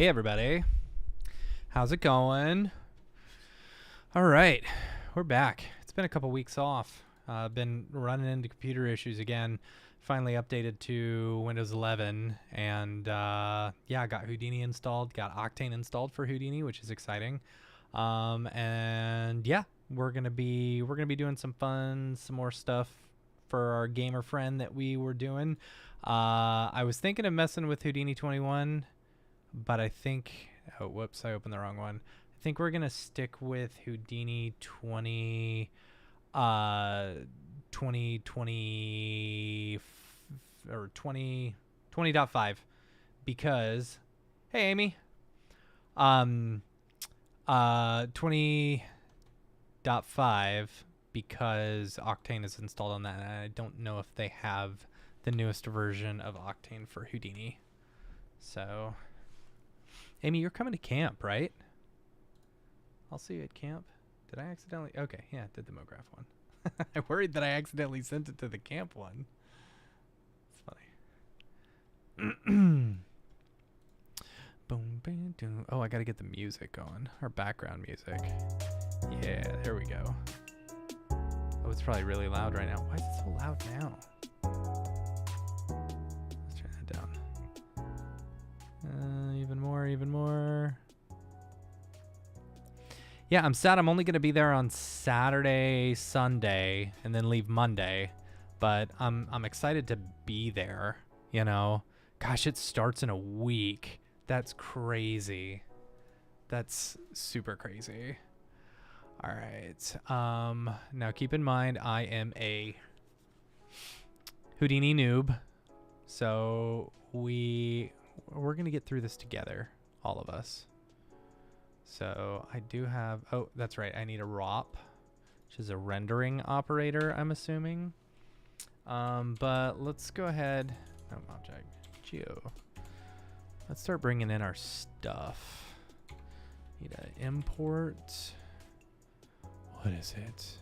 Hey everybody, how's it going? All right, we're back. It's been a couple weeks off. Been running into computer issues again. Finally updated to Windows 11, and yeah, got Houdini installed. Got Octane installed for Houdini, which is exciting. And yeah, we're gonna be doing some more stuff for our gamer friend that we were doing. I was thinking of messing with Houdini 21, but I think, oh, whoops, I opened the wrong one. I think we're going to stick with Houdini 2020 or 20.5 because, hey, Amy, 20.5 because Octane is installed on that, and I don't know if they have the newest version of Octane for Houdini. So, Amy, you're coming to camp, right? I'll see you at camp. Did I accidentally? Okay, yeah, I did the Mograph one. I worried that I accidentally sent it to the camp one. It's funny. Boom, boom, boom. Oh, I gotta get the music going. Our background music. Yeah, there we go. Oh, it's probably really loud right now. Why is it so loud now? Let's turn that down. Even more. Yeah, I'm sad I'm only going to be there on Saturday, Sunday, and then leave Monday. But I'm excited to be there, you know. Gosh, it starts in a week. That's crazy. That's super crazy. All right. Now keep in mind I am a Houdini noob. So we're going to get through this together, all of us. So I do have, oh, that's right. I need a ROP, which is a rendering operator, I'm assuming. But let's go ahead. No, object. Geo. Let's start bringing in our stuff. Need an import. What is it?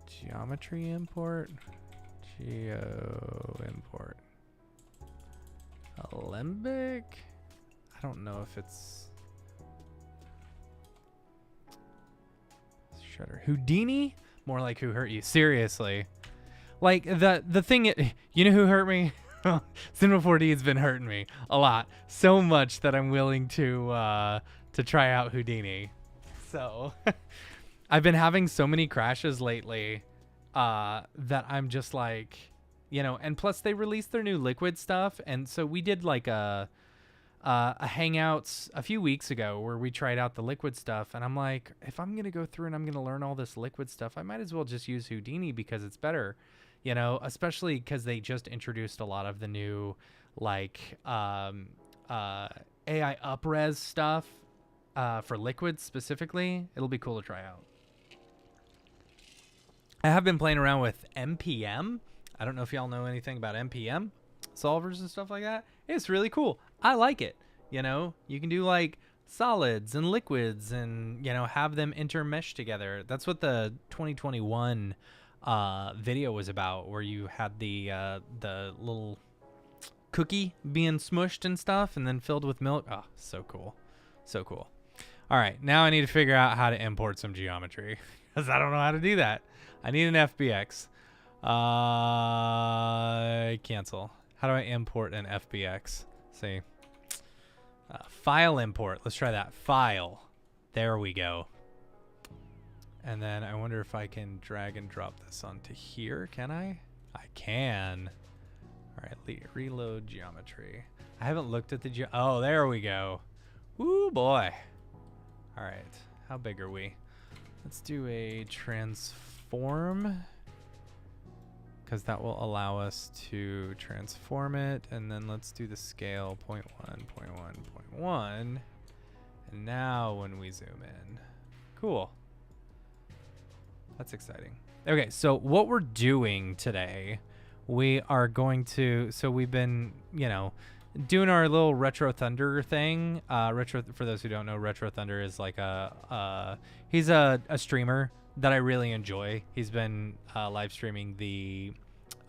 Geometry import. Geo import. Alembic? I don't know if it's Shutter. Houdini? More like Who Hurt You. Seriously. Like the thing, you know who hurt me? Cinema 4D has been hurting me a lot. So much that I'm willing to try out Houdini. So I've been having so many crashes lately that I'm just like, you know, and plus they released their new liquid stuff, and so we did like a Hangouts a few weeks ago where we tried out the liquid stuff, and I'm like, if I'm gonna go through and I'm gonna learn all this liquid stuff, I might as well just use Houdini because it's better, you know, especially because they just introduced a lot of the new like AI upres stuff for liquid specifically. It'll be cool to try out. I have been playing around with MPM. I don't know if y'all know anything about MPM solvers and stuff like that. It's really cool. I like it. You know, you can do like solids and liquids and, you know, have them intermesh together. That's what the 2021 video was about, where you had the little cookie being smushed and stuff and then filled with milk. Oh, so cool. So cool. All right, now I need to figure out how to import some geometry because I don't know how to do that. I need an FBX. Cancel. How do I import an FBX? See. File import. Let's try that. File. There we go. And then I wonder if I can drag and drop this onto here. Can I? I can. All right. Reload geometry. I haven't looked at the oh, there we go. Woo, boy. All right. How big are we? Let's do a transform, because that will allow us to transform it. And then let's do the scale 0.1, 0.1, 0.1. And now when we zoom in, cool. That's exciting. Okay, so what we're doing today, we are going to, so we've been, you know, doing our little Retro Thunder thing. Retro, for those who don't know, Retro Thunder is like he's a streamer that I really enjoy. He's been live streaming the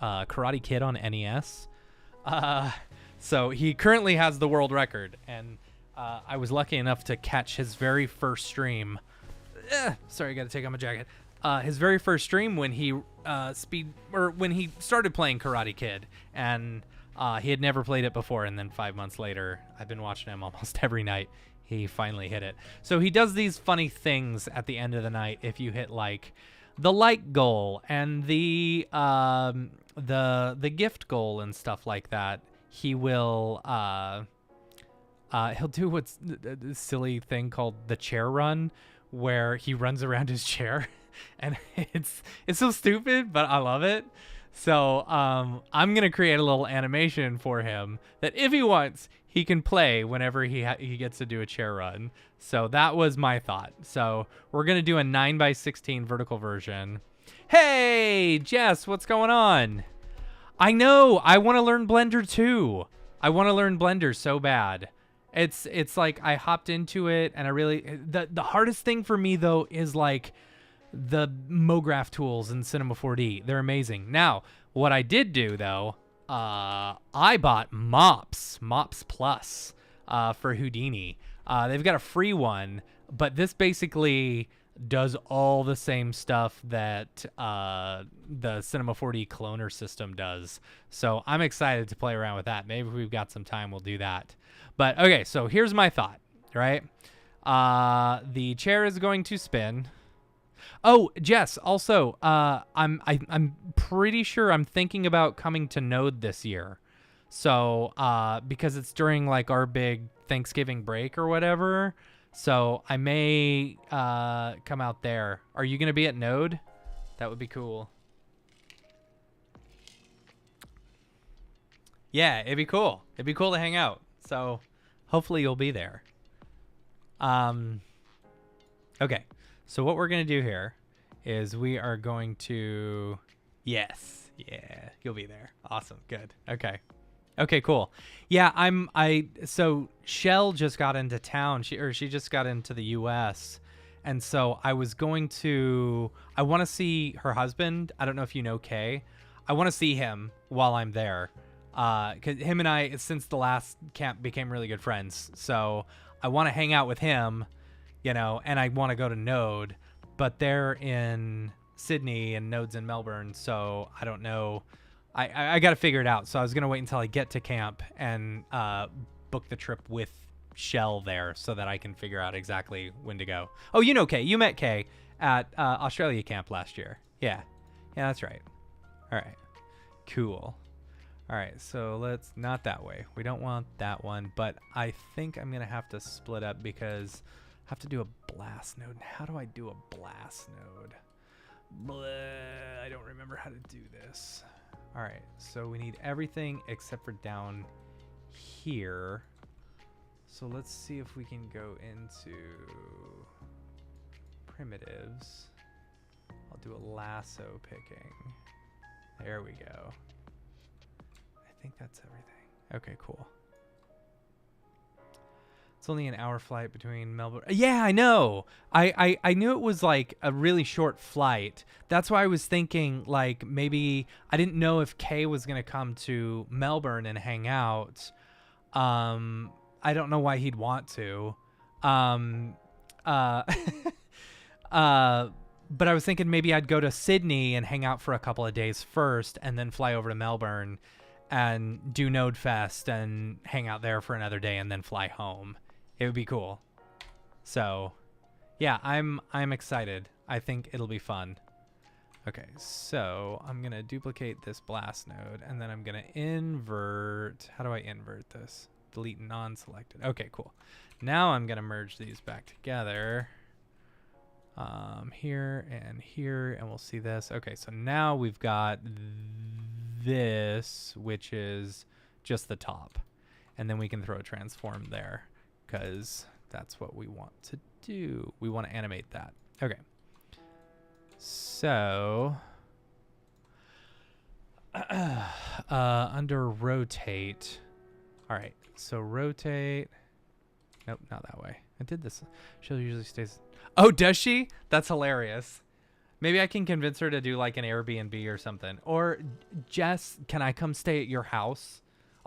Karate Kid on NES. So he currently has the world record, and I was lucky enough to catch his very first stream. Sorry, I got to take off my jacket. His very first stream when he when he started playing Karate Kid, and he had never played it before. And then 5 months later, I've been watching him almost every night. He finally hit it. So he does these funny things at the end of the night. If you hit like the like goal and the gift goal and stuff like that, he will he'll do what's a silly thing called the chair run, where he runs around his chair, and it's so stupid, but I love it. So I'm gonna create a little animation for him that if he wants, he can play whenever he gets to do a chair run. So that was my thought. So we're gonna do a 9x16 vertical version. Hey, Jess, what's going on? I know, I want to learn Blender too. I want to learn Blender so bad. It's like I hopped into it, and I really the hardest thing for me though is like the Mograph tools in Cinema 4D. They're amazing. Now, what I did do though, I bought Mops Plus for Houdini. They've got a free one, but this basically does all the same stuff that the Cinema 4D cloner system does. So I'm excited to play around with that. Maybe if we've got some time, we'll do that. But okay, so here's my thought, right? The chair is going to spin. Oh, Jess, also, I'm pretty sure I'm thinking about coming to Node this year. So, because it's during like our big Thanksgiving break or whatever. So I may come out there. Are you going to be at Node? That would be cool. Yeah, it'd be cool. It'd be cool to hang out. So hopefully you'll be there. Okay. So what we're going to do here is we are going to... Yes. Yeah, you'll be there. Awesome. Good. Okay. Okay, cool. Yeah, so Shell just got into town. She just got into the US. And so I want to see her husband. I don't know if you know Kay. I want to see him while I'm there. Cause him and I, since the last camp, became really good friends. So I want to hang out with him, and I want to go to Node, but they're in Sydney and Node's in Melbourne. So I don't know. I got to figure it out. So I was going to wait until I get to camp and book the trip with Shell there so that I can figure out exactly when to go. Oh, you know Kay. You met Kay at Australia camp last year. Yeah. Yeah, that's right. All right. Cool. All right. So let's not that way. We don't want that one. But I think I'm going to have to split up because I have to do a blast node. How do I do a blast node? Blah, I don't remember how to do this. All right, so we need everything except for down here. So let's see if we can go into primitives. I'll do a lasso picking. There we go. I think that's everything. Okay, cool. It's only an hour flight between Melbourne. Yeah, I know. I knew it was like a really short flight. That's why I was thinking like maybe I didn't know if Kay was going to come to Melbourne and hang out. I don't know why he'd want to. But I was thinking maybe I'd go to Sydney and hang out for a couple of days first and then fly over to Melbourne and do Node Fest and hang out there for another day and then fly home. It would be cool. So, yeah, I'm excited. I think it'll be fun. Okay, so I'm going to duplicate this blast node, and then I'm going to invert. How do I invert this? Delete non-selected. Okay, cool. Now I'm going to merge these back together. Here, and we'll see this. Okay, so now we've got this, which is just the top. And then we can throw a transform there, because that's what we want to do. We want to animate that. Okay. So, under rotate. All right. So rotate. Nope, not that way. I did this. She usually stays. Oh, does she? That's hilarious. Maybe I can convince her to do like an Airbnb or something. Or Jess, can I come stay at your house?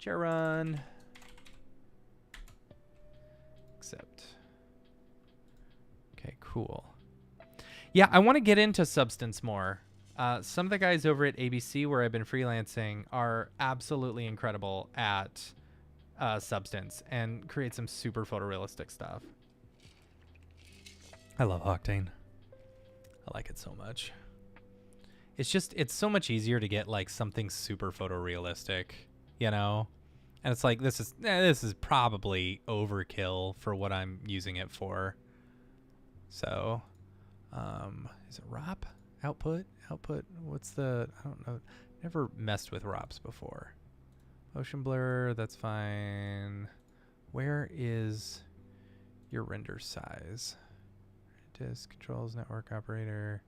Chair run. Accept. Okay, cool. Yeah, I want to get into Substance more. Some of the guys over at ABC where I've been freelancing are absolutely incredible at Substance and create some super photorealistic stuff. I love Octane. I like it so much. It's so much easier to get like something super photorealistic, you know? And it's like, this is probably overkill for what I'm using it for. So, is it ROP? Output? What's the, I don't know. Never messed with ROPs before. Motion blur, that's fine. Where is your render size? Disk, controls, network operator.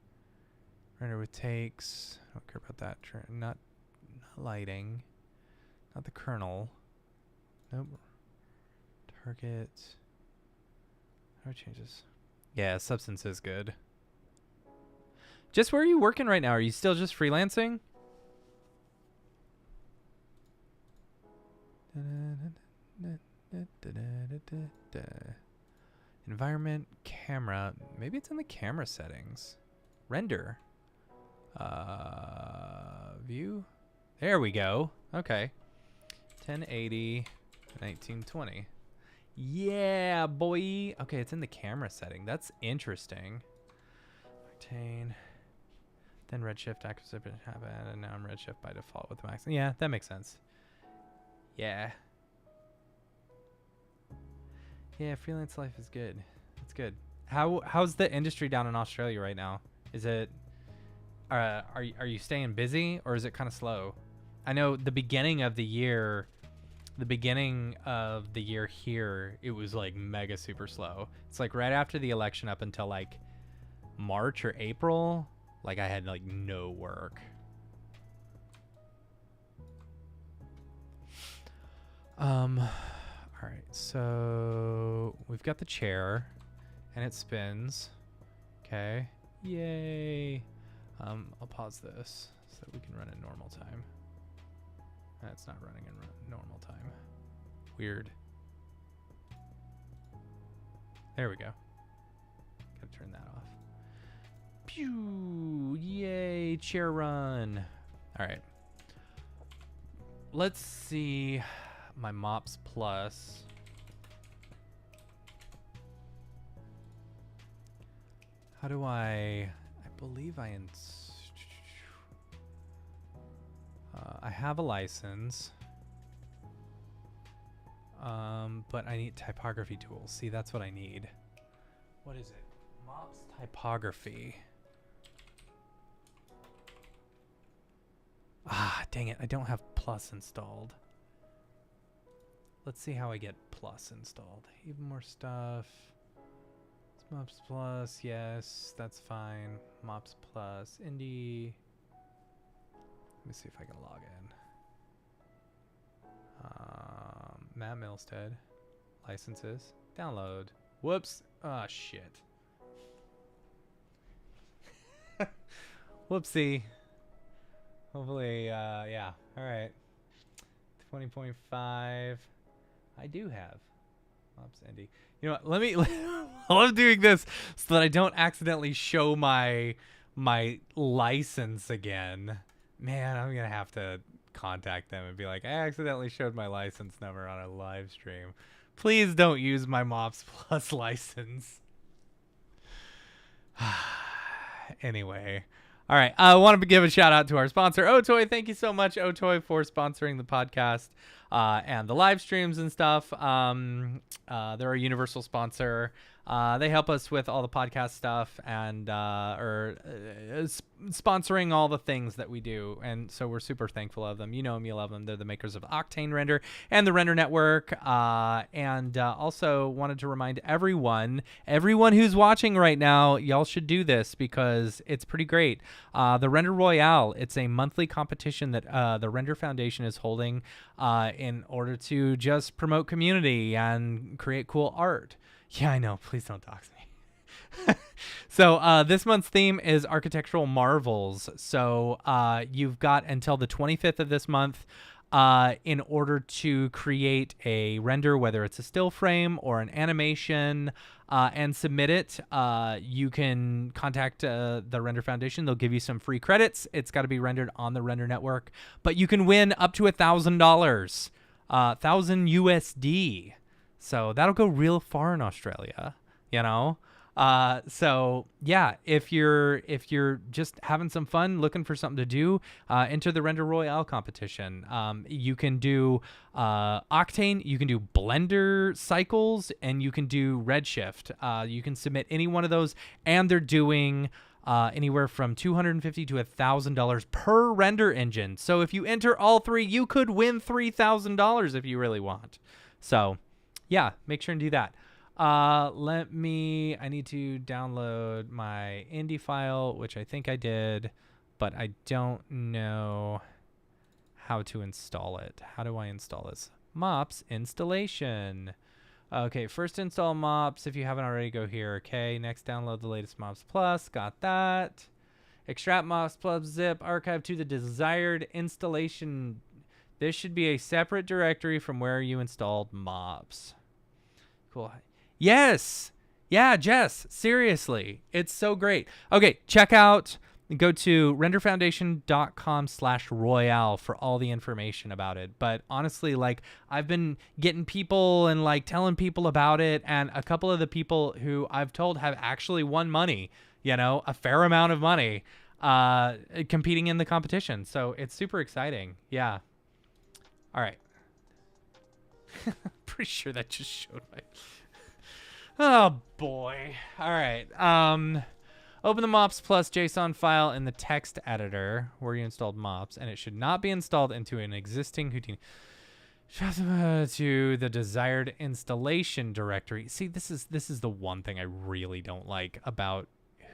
Render with takes. I don't care about that. Not lighting. Not the kernel. Nope. Target. How do I change this? Yeah, Substance is good. Just where are you working right now? Are you still just freelancing? Environment, camera. Maybe it's in the camera settings. Render. View. There we go. Okay. 1080, 1920. Yeah, boy. Okay, it's in the camera setting. That's interesting. Octane. Then redshift acquisition happened, and now I'm redshift by default with max. Yeah, that makes sense. Yeah. Yeah, freelance life is good. It's good. How's the industry down in Australia right now? Is it are you staying busy, or is it kind of slow? I know the beginning of the year here, it was like mega super slow. It's like right after the election up until like March or April, like I had like no work. All right, so we've got the chair and it spins. Okay, yay. I'll pause this so that we can run in normal time. That's not running in normal time. Weird. There we go. Gotta turn that off. Pew! Yay! Chair run. All right. Let's see my Mops Plus. How do I believe I have a license. But I need typography tools. See, that's what I need. What is it? Mops typography. Ah, dang it. I don't have Plus installed. Let's see how I get Plus installed. Even more stuff. It's Mops Plus. Yes, that's fine. Mops Plus. Indie. Let me see if I can log in. Matt Milstead. Licenses. Download. Whoops. Ah, shit. Whoopsie. Hopefully, yeah. All right. 20.5. I do have. Ops Indie. You know what? Let me. I love doing this so that I don't accidentally show my license again. Man, I'm gonna have to contact them and be like, I accidentally showed my license number on a live stream. Please don't use my Mops Plus license. Anyway. All right. I want to give a shout out to our sponsor, Otoy. Thank you so much, Otoy, for sponsoring the podcast and the live streams and stuff. They're a universal sponsor. They help us with all the podcast stuff and sponsoring all the things that we do. And so we're super thankful of them. You know them, you love them. They're the makers of Octane Render and the Render Network. And also wanted to remind everyone who's watching right now, y'all should do this because it's pretty great. The Render Royale, it's a monthly competition that the Render Foundation is holding in order to just promote community and create cool art. Yeah, I know. Please don't dox me. So this month's theme is architectural marvels. So you've got until the 25th of this month in order to create a render, whether it's a still frame or an animation, and submit it. You can contact the Render Foundation. They'll give you some free credits. It's got to be rendered on the Render Network, but you can win up to $1,000, 1,000 USD. So that'll go real far in Australia, you know? So yeah, if you're just having some fun, looking for something to do, enter the Render Royale competition. You can do Octane, you can do Blender cycles, and you can do Redshift. You can submit any one of those, and they're doing anywhere from $250 to $1,000 per render engine. So if you enter all three, you could win $3,000 if you really want. So yeah, make sure and do that. I need to download my Indie file, which I think I did, but I don't know how to install it. How do I install this? Mops installation. Okay, first install Mops. If you haven't already, go here. Okay, next download the latest Mops Plus. Got that. Extract Mops Plus zip, archive to the desired installation. This should be a separate directory from where you installed Mops. Cool. Yes. Yeah, Jess, seriously. It's so great. Okay, check out, go to renderfoundation.com/royale for all the information about it. But honestly, like, I've been getting people and like telling people about it, and a couple of the people who I've told have actually won money, you know, a fair amount of money, competing in the competition. So it's super exciting. Yeah. All right. Pretty sure that just showed my... Oh boy. All right. Open the Mops Plus JSON file in the text editor where you installed Mops, and it should not be installed into an existing Houdini. To the desired installation directory. See, this is the one thing I really don't like about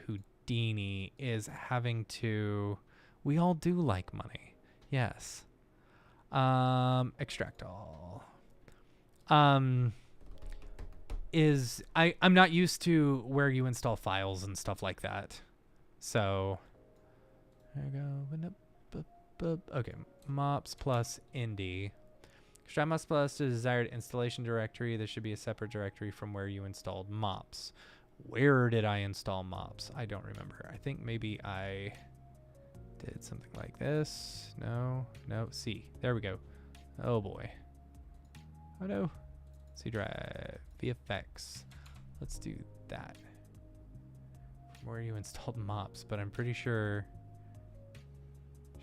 Houdini is having to... We all do like money. Yes. Extract all. I'm not used to where you install files and stuff like that. So there we go. Okay, Mops Plus Indie. Extract Mops Plus to desired installation directory. There should be a separate directory from where you installed Mops. Where did I install Mops? I don't remember. I think maybe I did something like this. No. C. There we go. Oh boy. Oh no. C drive. VFX. Let's do that. From where you installed Mops, but I'm pretty sure it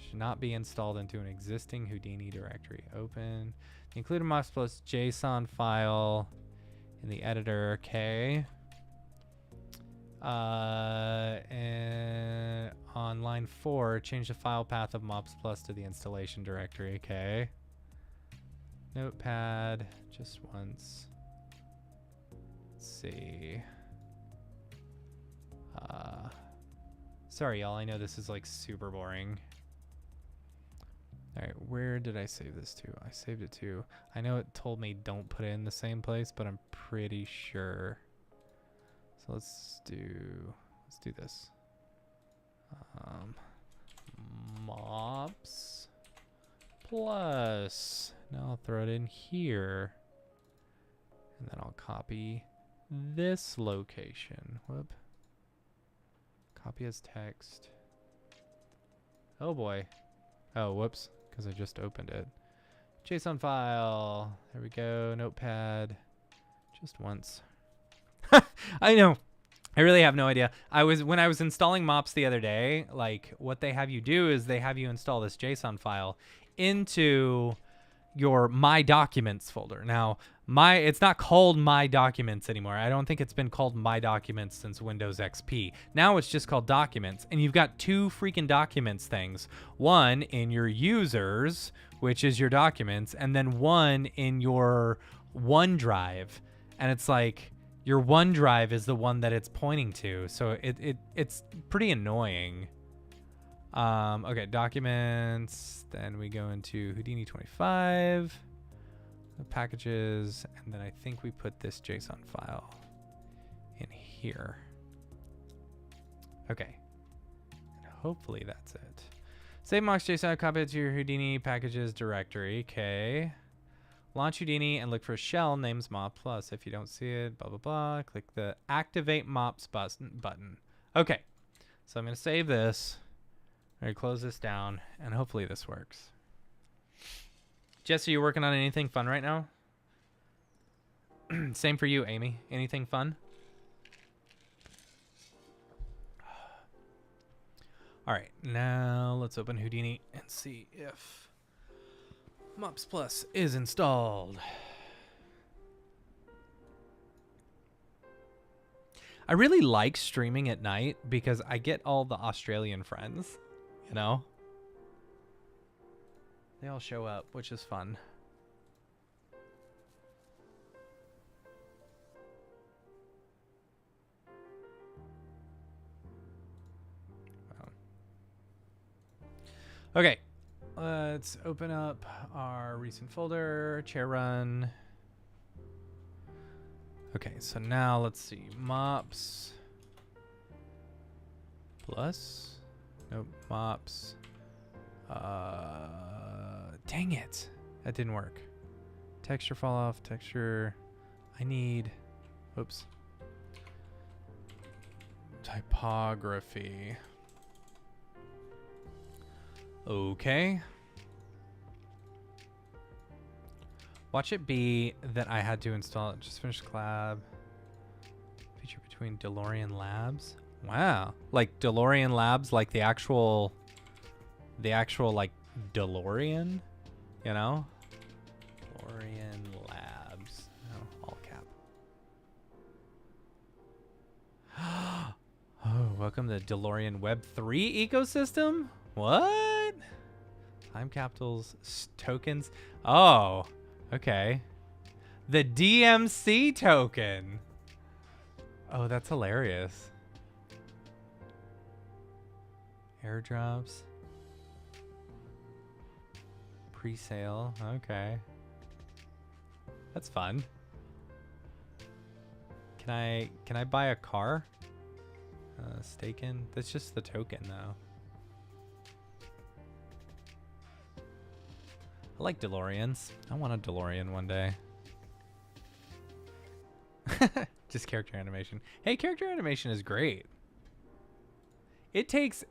should not be installed into an existing Houdini directory. Open. Include a Mops Plus JSON file in the editor. Okay. And on line 4, change the file path of Mops Plus to the installation directory. Okay. Notepad, just once. Let's see. Sorry, y'all. I know this is like super boring. All right, where did I save this to? I saved it to. I know it told me don't put it in the same place, but I'm pretty sure. So let's do this. Mops Plus. Now I'll throw it in here. And then I'll copy this location. Whoop. Copy as text. Oh boy. Oh, whoops. Because I just opened it. JSON file. There we go. Notepad. Just once. I know. I really have no idea. When I was installing Mops the other day, like what they have you do is they have you install this JSON file into your My Documents folder. Now, it's not called My Documents anymore. I don't think it's been called My Documents since Windows XP. Now it's just called Documents, and you've got two freaking Documents things. One in your users, which is your Documents, and then one in your OneDrive. And it's like your OneDrive is the one that it's pointing to. So it's pretty annoying. Okay, Documents. Then we go into Houdini 25. The packages. And then I think we put this JSON file in here. Okay. And hopefully that's it. Save mox.json, copy it to your Houdini packages directory. Okay. Launch Houdini and look for a shell names mop plus. If you don't see it, blah, blah, blah. Click the activate mops button. Okay. So I'm going to save this. I'm going to close this down, and hopefully this works. Jess, are you working on anything fun right now? Same for you, Amy. Anything fun? All right, now let's open Houdini and see if Mops Plus is installed. I really like streaming at night because I get all the Australian friends, you know? They all show up, which is fun. Okay, let's open up our recent folder, chair run. Okay, so now let's see, mops plus, nope, mops, dang it, that didn't work. Texture fall off, texture, I need, oops, typography. Okay. Watch it be that I had to install it. Just finished collab. Feature between DeLorean Labs. Wow. Like DeLorean Labs, like the actual like DeLorean, you know? DeLorean Labs. Oh, all cap. Oh, welcome to DeLorean Web 3 ecosystem? What? Time capitals, tokens. Oh, okay. The DMC token. Oh, that's hilarious. Airdrops. Pre-sale. Okay. That's fun. Can I buy a car? Staken. That's just the token though. I like DeLoreans. I want a DeLorean one day. Just character animation. Hey, character animation is great. It takes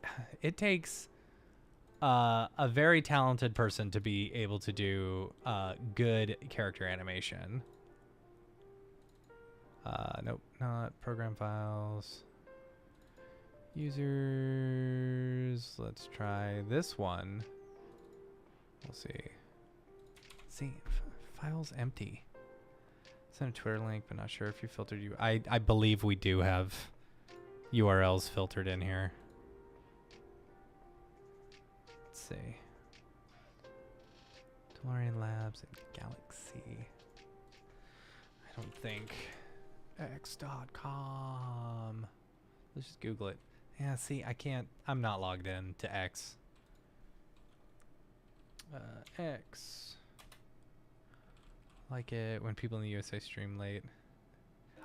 a very talented person to be able to do good character animation. Nope, not program files. Users. Let's try this one. We'll see. See, files empty. Send a Twitter link, but not sure if you filtered you. I believe we do have URLs filtered in here. Let's see. DeLorean Labs and Galaxy. I don't think. X.com. Let's just Google it. Yeah, see, I can't. I'm not logged in to X. X. Like it when people in the USA stream late.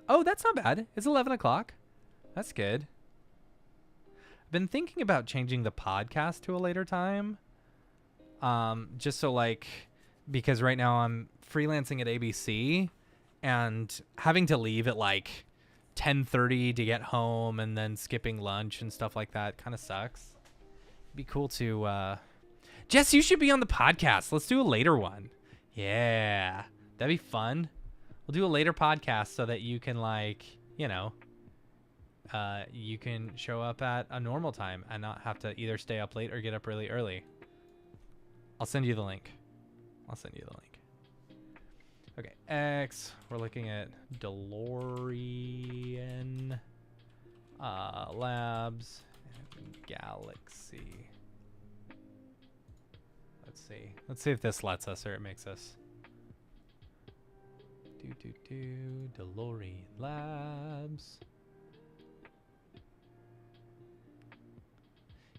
Oh, that's not bad. It's 11 o'clock. That's good. I've been thinking about changing the podcast to a later time. Just so like, because right now I'm freelancing at ABC and having to leave at like 10:30 to get home and then skipping lunch and stuff like that kind of sucks. It'd be cool to, Jess, you should be on the podcast. Let's do a later one. Yeah. That'd be fun. We'll do a later podcast so that you can like, you know, you can show up at a normal time and not have to either stay up late or get up really early. I'll send you the link. Okay, X. We're looking at DeLorean Labs and Galaxy. Let's see. Let's see if this lets us or it makes us. DeLorean Labs.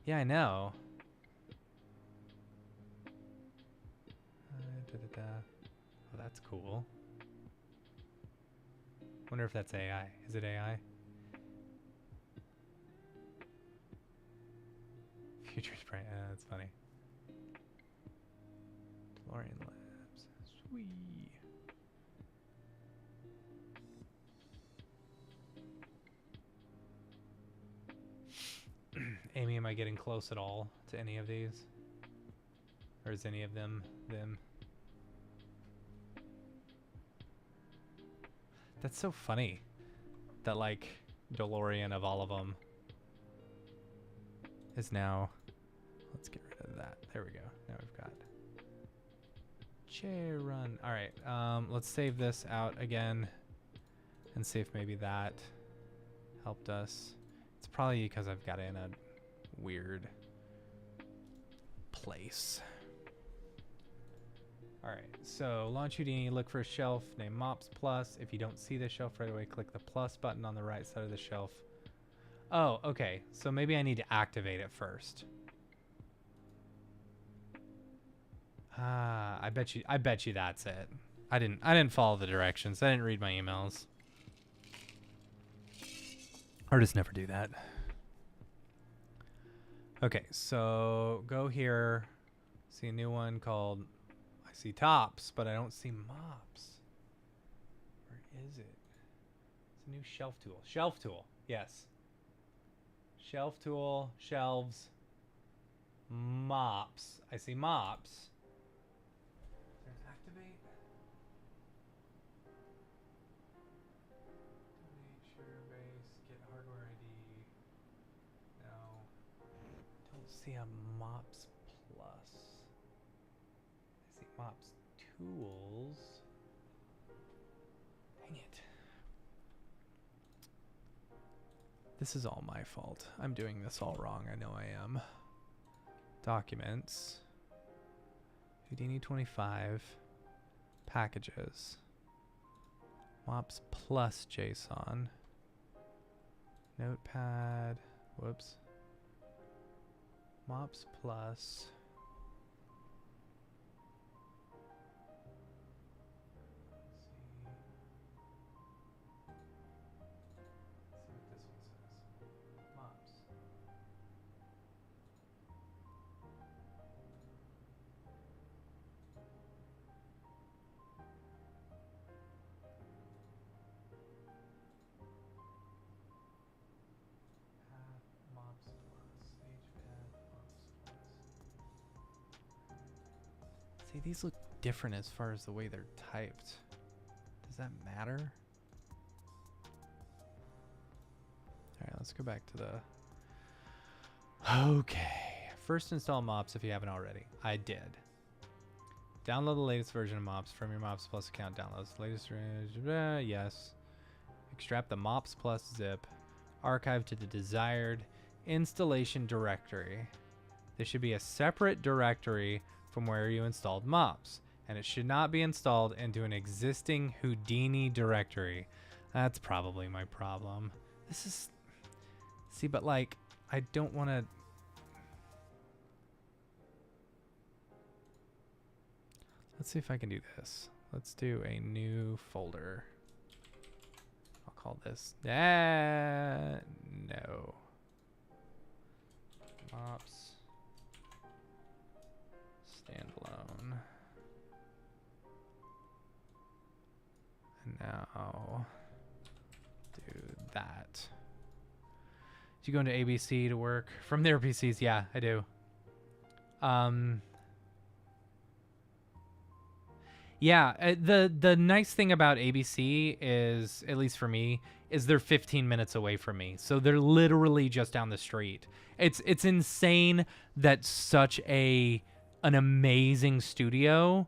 Yeah, I know. Oh, that's cool. Wonder if that's AI. Is it AI? Future's bright. That's funny. Exploring labs. Sweet. Amy, am I getting close at all to any of these? Or is any of them? That's so funny. That like DeLorean of all of them is now. Let's get rid of that. There we go. Now we've got chair run. All right. Let's save this out again and see if maybe that helped us. It's probably because I've got it in a weird place. All right, so launch Houdini, look for a shelf named Mops Plus. If you don't see the shelf right away, click the plus button on the right side of the shelf. Oh, okay, so maybe I need to activate it first. Ah, I bet you that's it. I didn't follow the directions. I didn't read my emails. Or just never do that. Okay, so go here. See a new one called, I see tops, but I don't see mops. Where is it? It's a new shelf tool. Shelf tool, yes. Shelf tool, shelves, mops. I see mops. Is there an activate? Donate, share base, get hardware ID. No. Don't see a mops plus. I see mops tools. Dang it. This is all my fault. I'm doing this all wrong. I know I am. Documents. Houdini 25. Packages. Mops plus JSON. Notepad. Whoops. Mops plus. See, these look different as far as the way they're typed. Does that matter? Alright, let's go back to the... Okay. First install Mops if you haven't already. I did. Download the latest version of Mops from your Mops Plus account. Download the latest... yes. Extract the Mops Plus zip. Archive to the desired installation directory. There should be a separate directory from where you installed Mops, and it should not be installed into an existing Houdini directory. That's probably my problem. This is... See, but like, I don't want to... Let's see if I can do this. Let's do a new folder. I'll call this... no. Mops. Standalone. And now do that. Do you go into ABC to work from their PCs? Yeah, I do. Yeah, the nice thing about ABC is, at least for me, is they're 15 minutes away from me. So they're literally just down the street. It's insane that such an amazing studio,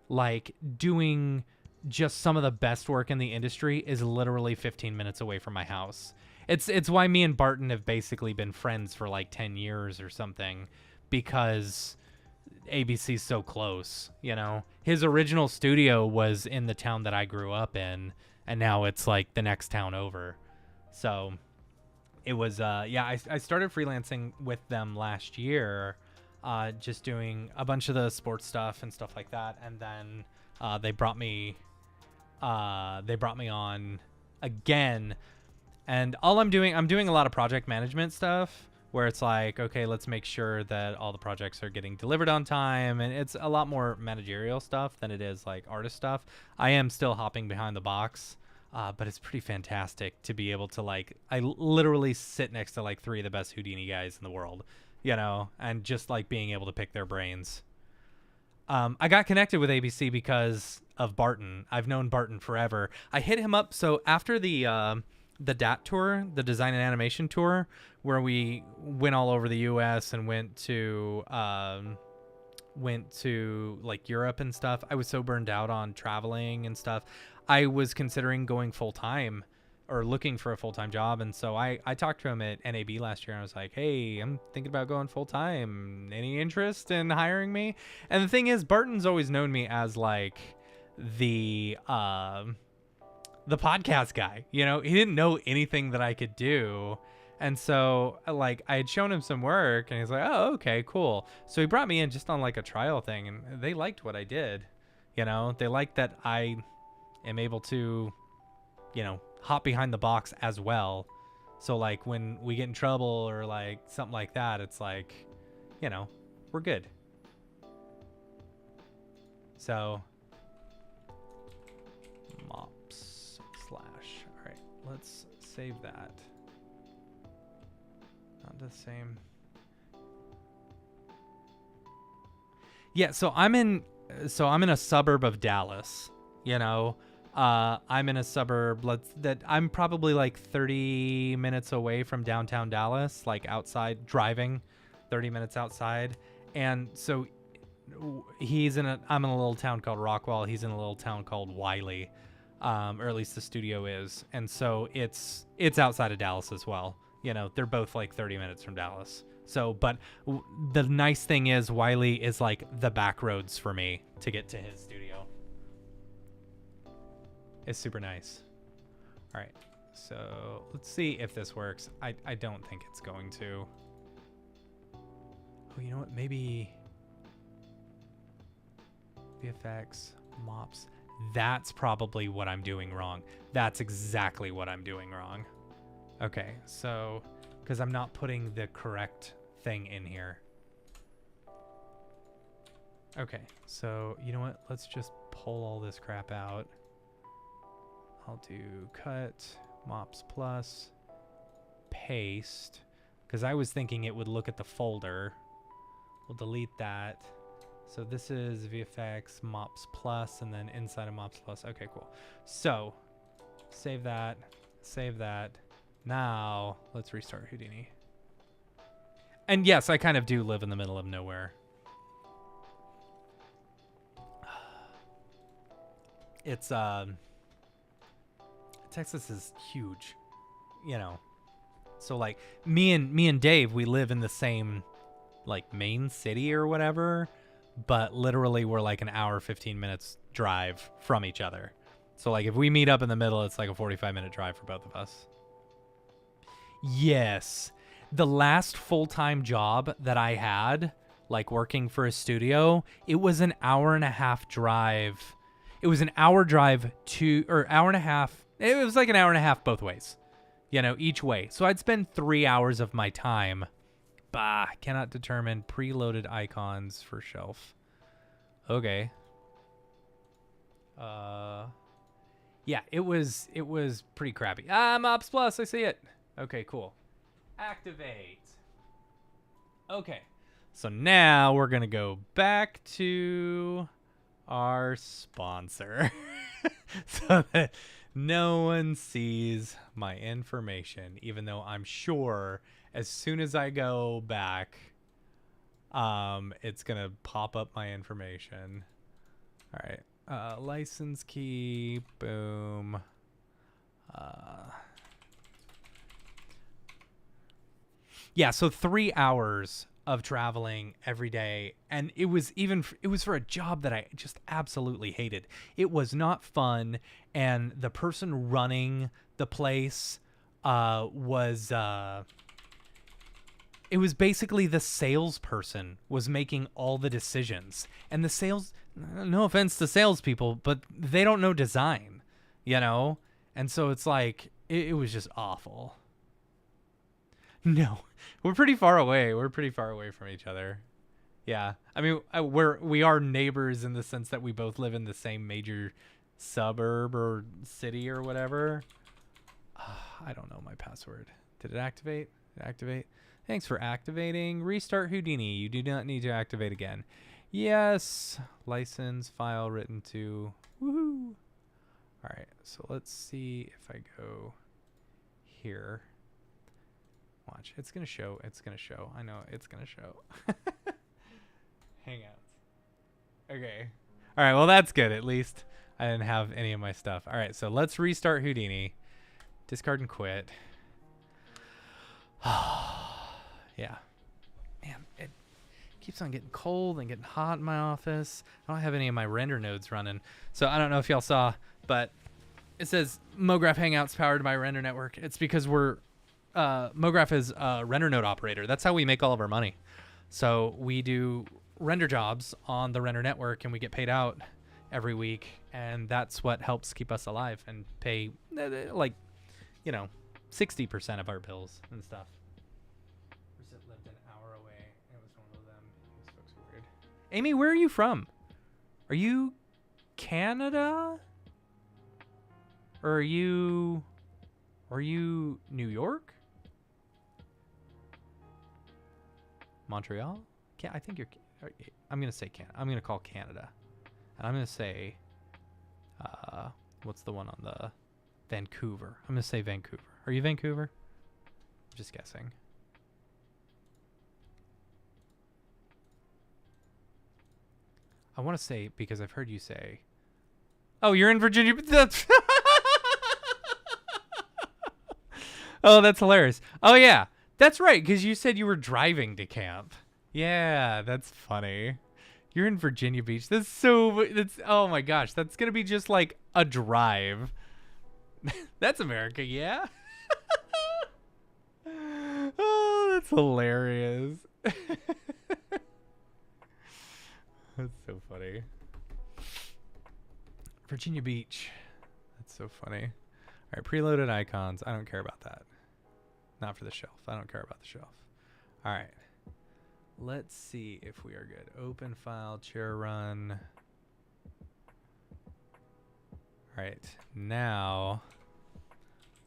like doing just some of the best work in the industry, is literally 15 minutes away from my house. It's why me and Barton have basically been friends for like 10 years or something, because ABC's so close, you know. His original studio was in the town that I grew up in, and now it's like the next town over. So it was yeah, I started freelancing with them last year, just doing a bunch of the sports stuff and stuff like that, and then they brought me on again, and I'm doing a lot of project management stuff where it's like, okay, let's make sure that all the projects are getting delivered on time. And it's a lot more managerial stuff than it is like artist stuff. I am still hopping behind the box, but it's pretty fantastic to be able to like, I literally sit next to like 3 of the best Houdini guys in the world, you know, and just like being able to pick their brains. I got connected with ABC because of Barton. I've known Barton forever. I hit him up. So after the DAT tour, the design and animation tour, where we went all over the US and went to like Europe and stuff, I was so burned out on traveling and stuff. I was considering going full time or looking for a full-time job. And so I talked to him at NAB last year and I was like, hey, I'm thinking about going full-time. Any interest in hiring me? And the thing is, Barton's always known me as like the podcast guy. You know, he didn't know anything that I could do. And so like I had shown him some work and he's like, oh, okay, cool. So he brought me in just on like a trial thing, and they liked what I did. You know, they liked that I am able to, you know, hop behind the box as well. So like when we get in trouble or like something like that, it's like, you know, we're good. So mops / all right, let's save that. Not the same. Yeah, so I'm in a suburb of Dallas, you know. I'm in a suburb that I'm probably like 30 minutes away from downtown Dallas, like outside driving 30 minutes outside. And so I'm in a little town called Rockwall. He's in a little town called Wiley, or at least the studio is. And so it's outside of Dallas as well. You know, they're both like 30 minutes from Dallas. So, but the nice thing is Wiley is like the back roads for me to get to his studio. It's super nice. All right, so let's see if this works. I don't think it's going to. Oh, you know what? Maybe VFX, mops. That's probably what I'm doing wrong. That's exactly what I'm doing wrong. Okay, so because I'm not putting the correct thing in here. Okay, so you know what? Let's just pull all this crap out. I'll do cut, mops plus, paste, because I was thinking it would look at the folder. We'll delete that. So this is VFX, mops plus, and then inside of mops plus. Okay, cool. So save that, save that. Now let's restart Houdini. And yes, I kind of do live in the middle of nowhere. It's Texas is huge, you know. So like me and Dave, we live in the same like main city or whatever, but literally we're like an hour 15 minutes drive from each other. So like if we meet up in the middle, it's like a 45-minute drive for both of us. Yes. The last full-time job that I had, like working for a studio, it was an hour and a half drive. It was an hour drive to, or hour and a half. It was like an hour and a half both ways, you know, each way. So I'd spend 3 hours of my time. Bah, cannot determine preloaded icons for shelf. Okay. Yeah, it was pretty crappy. Mops plus, I see it. Okay, cool. Activate. Okay. So now we're going to go back to our sponsor so that no one sees my information, even though I'm sure as soon as I go back, it's going to pop up my information. All right. License key. Boom. Yeah, so 3 hours of traveling every day, and it was for a job that I just absolutely hated. It was not fun, and the person running the place was it was basically the salesperson was making all the decisions, and the sales, no offense to salespeople, but they don't know design, you know, and so it's like it was just awful. No, we're pretty far away. We're pretty far away from each other. Yeah, I mean, we are neighbors in the sense that we both live in the same major suburb or city or whatever. I don't know my password. Did it activate? Did it activate? Thanks for activating. Restart Houdini. You do not need to activate again. Yes. License file written to. Woohoo. All right. So let's see if I go here. Watch. It's going to show. It's going to show. I know it's going to show. Hangouts. Okay. All right. Well, that's good. At least I didn't have any of my stuff. All right. So let's restart Houdini. Discard and quit. Yeah. Man, it keeps on getting cold and getting hot in my office. I don't have any of my render nodes running. So I don't know if y'all saw, but it says Mograph Hangouts powered by Render Network. It's because we're Mograph is a render node operator. That's how we make all of our money. So we do render jobs on the Render Network and we get paid out every week. And that's what helps keep us alive and pay, like, you know, 60% of our bills and stuff. Lived an hour away. It was one of them. These folks are weird. Amy, where are you from? Are you Canada? Or are you New York? Montreal? I think you're. I'm gonna say Canada. I'm gonna call Canada, and I'm gonna say, what's the one on the Vancouver? I'm gonna say Vancouver. Are you Vancouver? I'm just guessing. I want to say because I've heard you say, "Oh, you're in Virginia." Oh, that's hilarious. Oh yeah, that's right. Because you said you were driving to camp. Yeah, that's funny. You're in Virginia Beach. That's oh my gosh. That's gonna be just like a drive. That's America, yeah. Oh, that's hilarious. That's so funny. Virginia Beach. That's so funny. All right, preloaded icons. I don't care about that. Not for the shelf. I don't care about the shelf. All right. Let's see if we are good. Open file, chair run. All right. Now,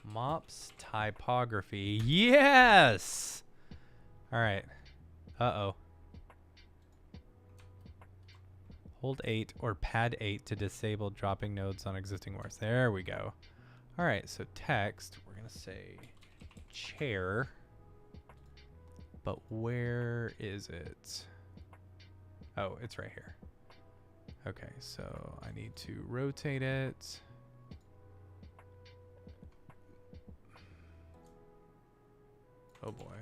mops typography. Yes! All right. Uh-oh. Hold 8 or pad 8 to disable dropping nodes on existing words. There we go. All right, so text, we're going to say chair. But where is it? Oh, it's right here. Okay, so I need to rotate it. Oh boy.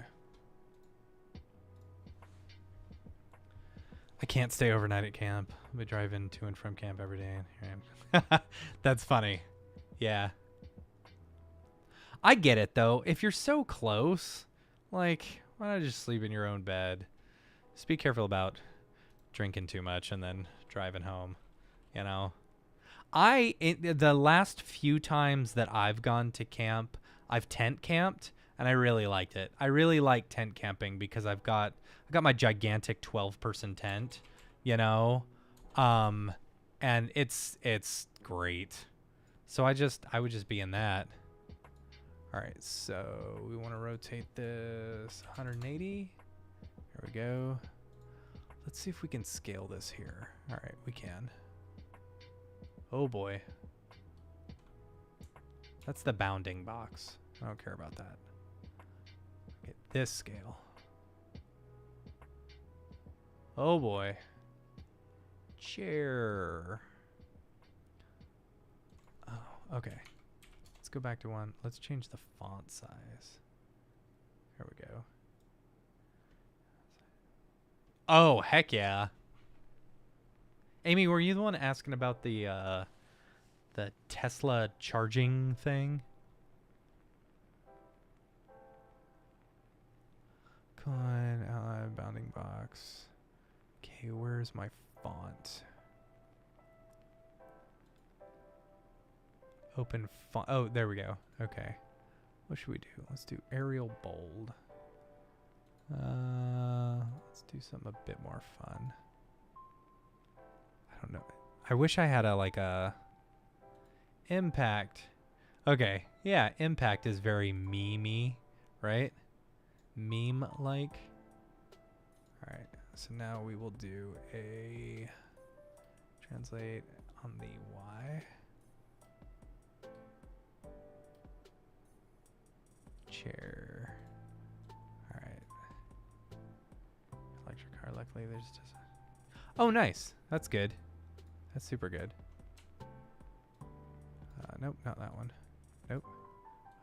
I can't stay overnight at camp. I'll be driving to and from camp every day. Here I am. That's funny. Yeah. I get it though. If you're so close, like, why not just sleep in your own bed? Just be careful about drinking too much and then driving home, you know? The last few times that I've gone to camp, I've tent camped and I really liked it. I really like tent camping because I got my gigantic 12-person tent, you know? And it's great. So I would just be in that. All right, so we want to rotate this 180. There we go. Let's see if we can scale this here. All right, we can. Oh boy. That's the bounding box. I don't care about that. Get this scale. Oh boy. Chair. Oh, okay. Let's go back to one. Let's change the font size. There we go. Oh, heck yeah. Amy, were you the one asking about the Tesla charging thing? Coin, ally, bounding box. Okay, where's my font? Open font. Oh, there we go. Okay. What should we do? Let's do Arial bold. Let's do something a bit more fun. I don't know. I wish I had a impact. Okay, yeah, impact is very meme-y, right? Meme-like. All right, so now we will do a translate on the Y. Chair. All right. Electric car. Luckily, there's just. Oh, nice. That's good. That's super good. Nope, not that one. Nope.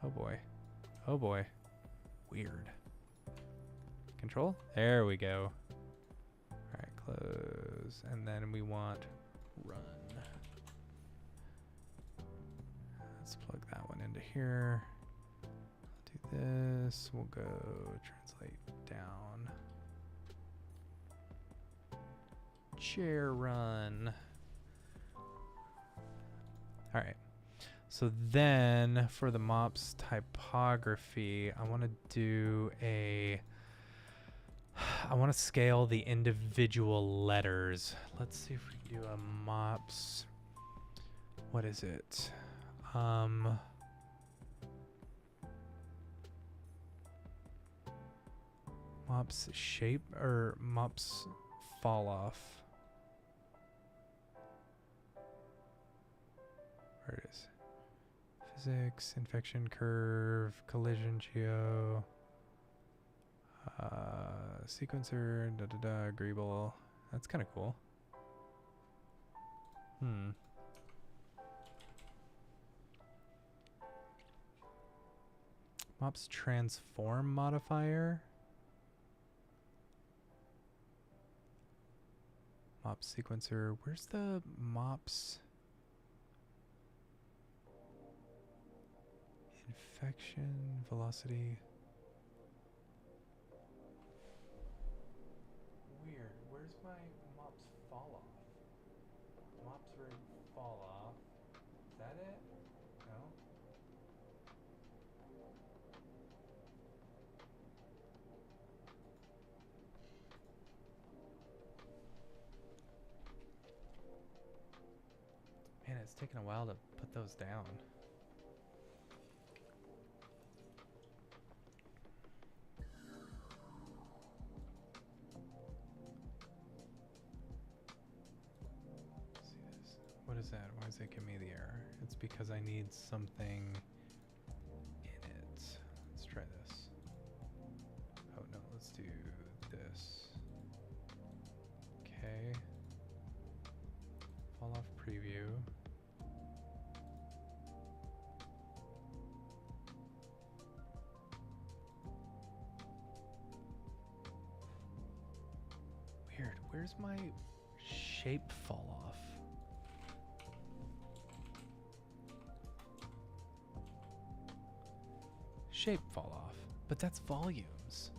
Oh boy. Oh boy. Weird. Control? There we go. Alright, close. And then we want run. Let's plug that one into here. I'll do this. We'll go translate down. Chair run. Alright. So then for the MOPS typography, I want to do I want to scale the individual letters. Let's see if we can do a MOPS. What is it? MOPS shape or MOPS fall off. Where it is. Physics, infection curve, collision geo, sequencer, agreeable. That's kind of cool. MOPS transform modifier. MOPS sequencer. Where's the MOPS? Infection, velocity. Weird. Where's my MOPS fall off? MOPS rig fall off. Is that it? No? Man, it's taken a while to put those down. What is that? Why is it giving me the error? It's because I need something in it. Let's try this. Oh no, let's do this. Okay. Fall off preview. Weird. Where's my shape fall off? Shape fall off, but that's volumes.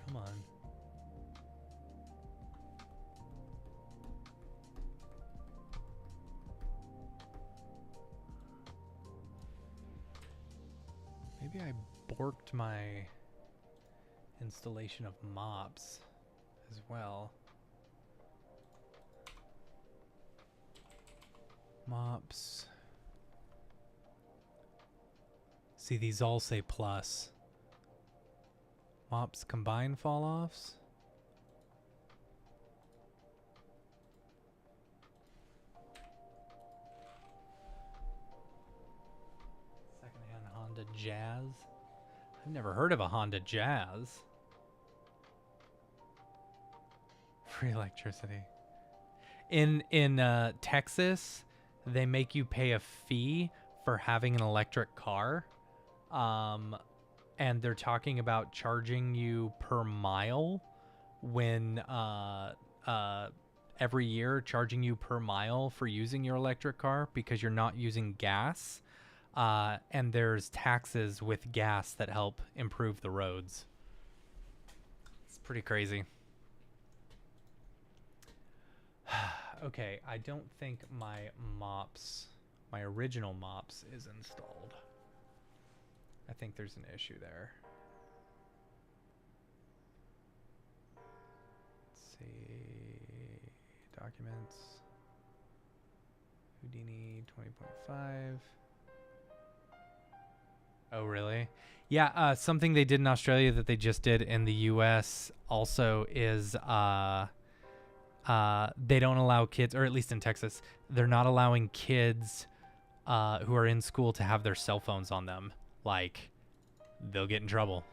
Come on. Maybe I borked my installation of MOPS as well. MOPS. See, these all say plus. MOPS combine fall offs. Secondhand Honda Jazz. I've never heard of a Honda Jazz. Free electricity. In Texas, they make you pay a fee for having an electric car. And they're talking about charging you per mile when every year charging you per mile for using your electric car because you're not using gas. And there's taxes with gas that help improve the roads. It's pretty crazy. Okay, I don't think my mops, my original mops, is installed. I think there's an issue there. Let's see. Documents. Houdini 20.5. Oh, really? Yeah, something they did in Australia that they just did in the US also is they don't allow kids, or at least in Texas, they're not allowing kids who are in school to have their cell phones on them. Like, they'll get in trouble.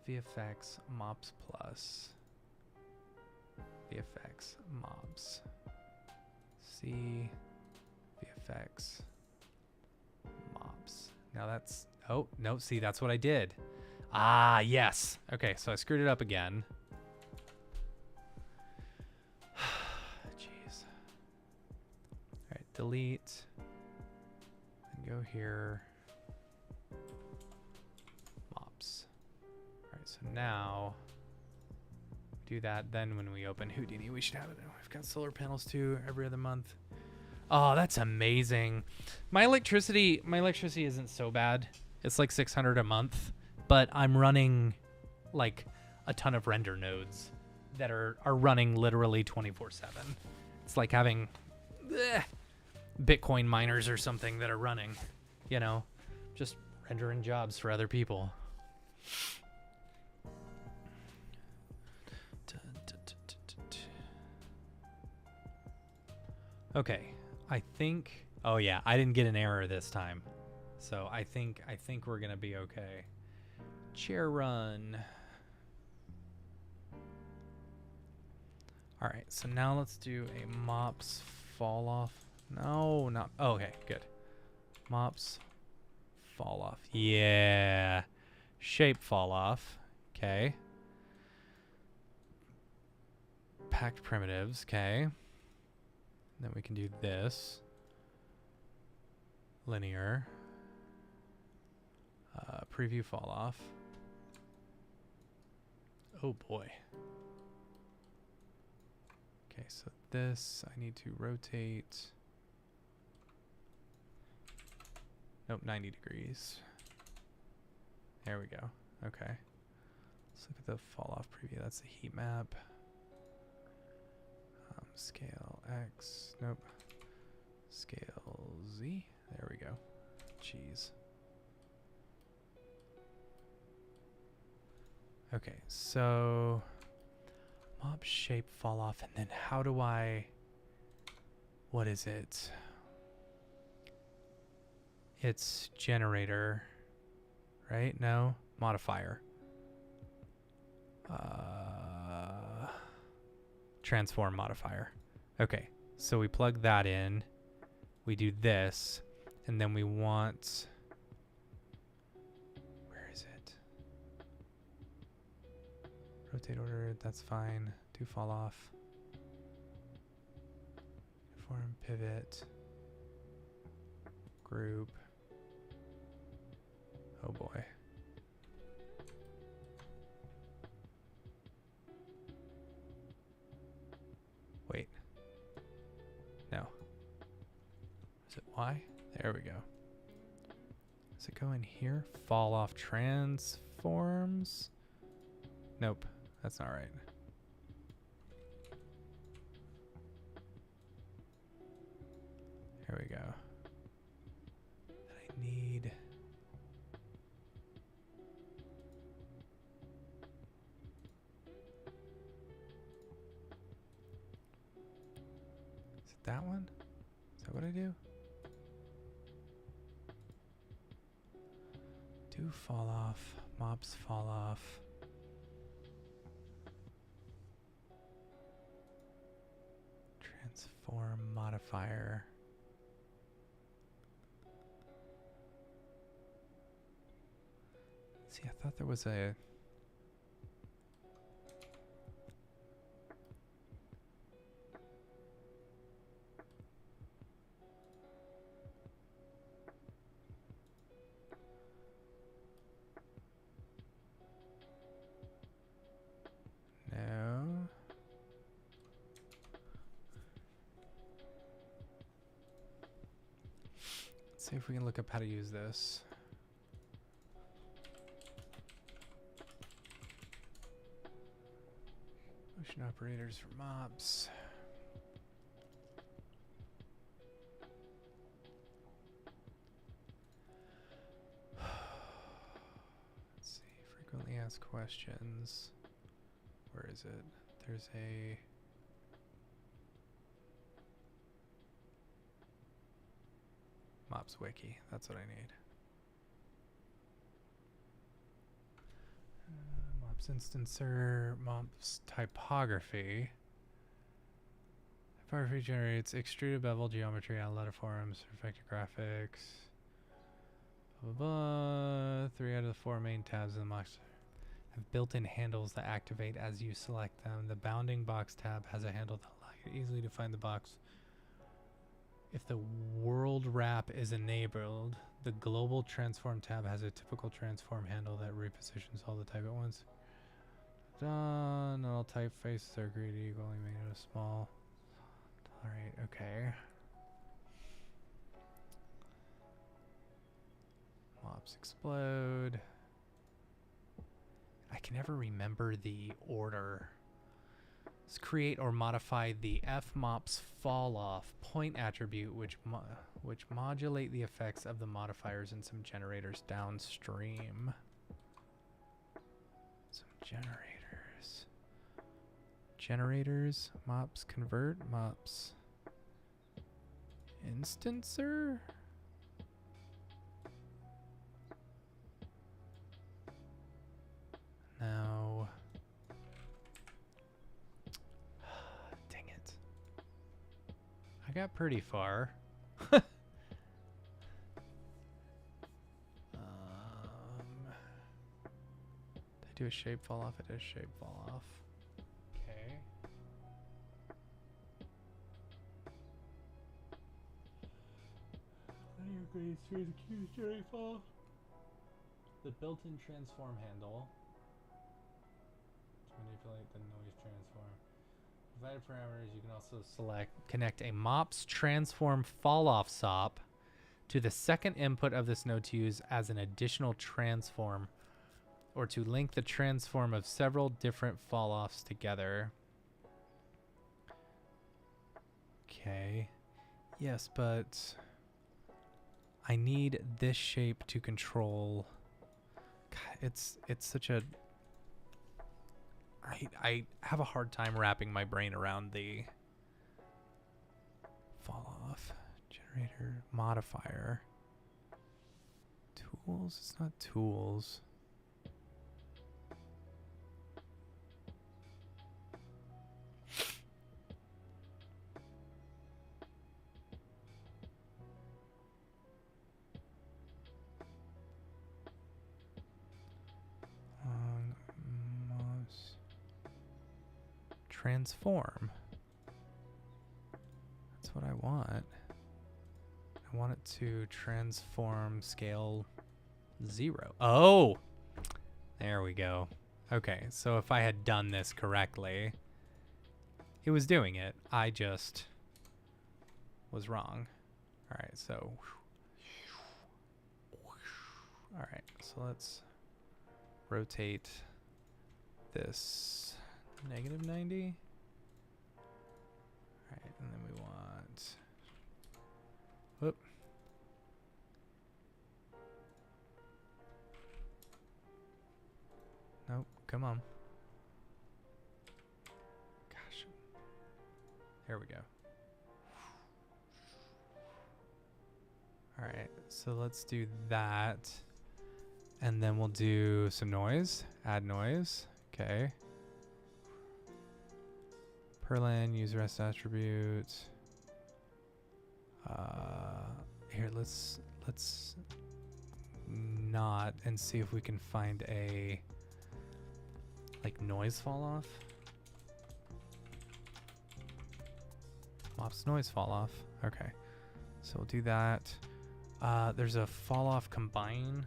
VFX Mops Plus. VFX Mops. C. VFX Mops. Now that's... Oh, no, see, that's what I did. Ah, yes. Okay, so I screwed it up again. Jeez. All right, delete. And go here. Mops. All right, so now do that. Then when we open Houdini, we should have it. We've got solar panels too every other month. Oh, that's amazing. My electricity isn't so bad. It's like $600 a month, but I'm running like a ton of render nodes that are running literally 24/7. It's like having Bitcoin miners or something that are running, you know, just rendering jobs for other people. Okay, I think, oh yeah, I didn't get an error this time. So I think we're gonna be okay. Chair run. All right, so now let's do a mops fall off. No, not, oh, okay, good. Mops fall off. Yeah. Shape fall off. Okay. Packed primitives. Okay. Then we can do this. Linear. Preview fall off. Oh boy. Okay, so this I need to rotate. Nope, 90 degrees. There we go. Okay. Let's look at the fall off preview. That's the heat map. Scale X. Nope. Scale Z. There we go. Jeez. Okay, so mob shape fall off, and then how do I, what is it? It's generator, right? No, modifier. Transform modifier. Okay, so we plug that in. We do this, and then we want, where is it? Rotate order, that's fine. Do fall off. Form pivot. Group. Oh boy. Wait. No. Is it Y? There we go. Does it go in here? Fall off transforms? Nope. That's not right. There we go. I need... Is it that one? Is that what I do? Do fall off. Mobs fall off. Transform modifier. See, I thought there was a... No. see if we can look up how to use this. Motion operators for mops. Let's see, frequently asked questions. Where is it? There's a mops wiki. That's what I need. Mops instancer, mops typography. Typography generates extruded bevel geometry, add letterforms, effective graphics. Blah, blah, blah. 3 out of the 4 main tabs in the box have built-in handles that activate as you select them. The bounding box tab has a handle that allows you to easily define the box. If the world wrap is enabled, the global transform tab has a typical transform handle that repositions all the type at once. Not all typefaces are created equally, made out of small. Tolerate, okay. Mops explode. I can never remember the order. Let's create or modify the fmops fall off point attribute, which modulate the effects of the modifiers in some generators downstream. Some generators, mops convert, mops instancer. Now, dang it. I got pretty far. Did I do a shape fall off? It is shape fall off. Okay. Linear grades through the cube shape fall. The built-in transform handle. Manipulate the noise transform. Provided parameters, you can also connect a mops transform fall off SOP to the second input of this node to use as an additional transform, or to link the transform of several different fall offs together. Okay. Yes, but I need this shape to control. God, it's such a I have a hard time wrapping my brain around the fall off. Generator modifier. Tools? It's not tools. Transform. That's what I want. I want it to transform scale 0. Oh! There we go. Okay, so if I had done this correctly, it was doing it. I just was wrong. Alright, so. Alright, so let's rotate this. -90. Alright, and then we want. Whoop. Nope, come on. Gosh. There we go. Alright, so let's do that. And then we'll do some noise. Add noise. Okay. Perlin, use rest attribute. Here, let's not and see if we can find a like noise fall off. Mops noise fall off. Okay, so we'll do that. There's a fall off combine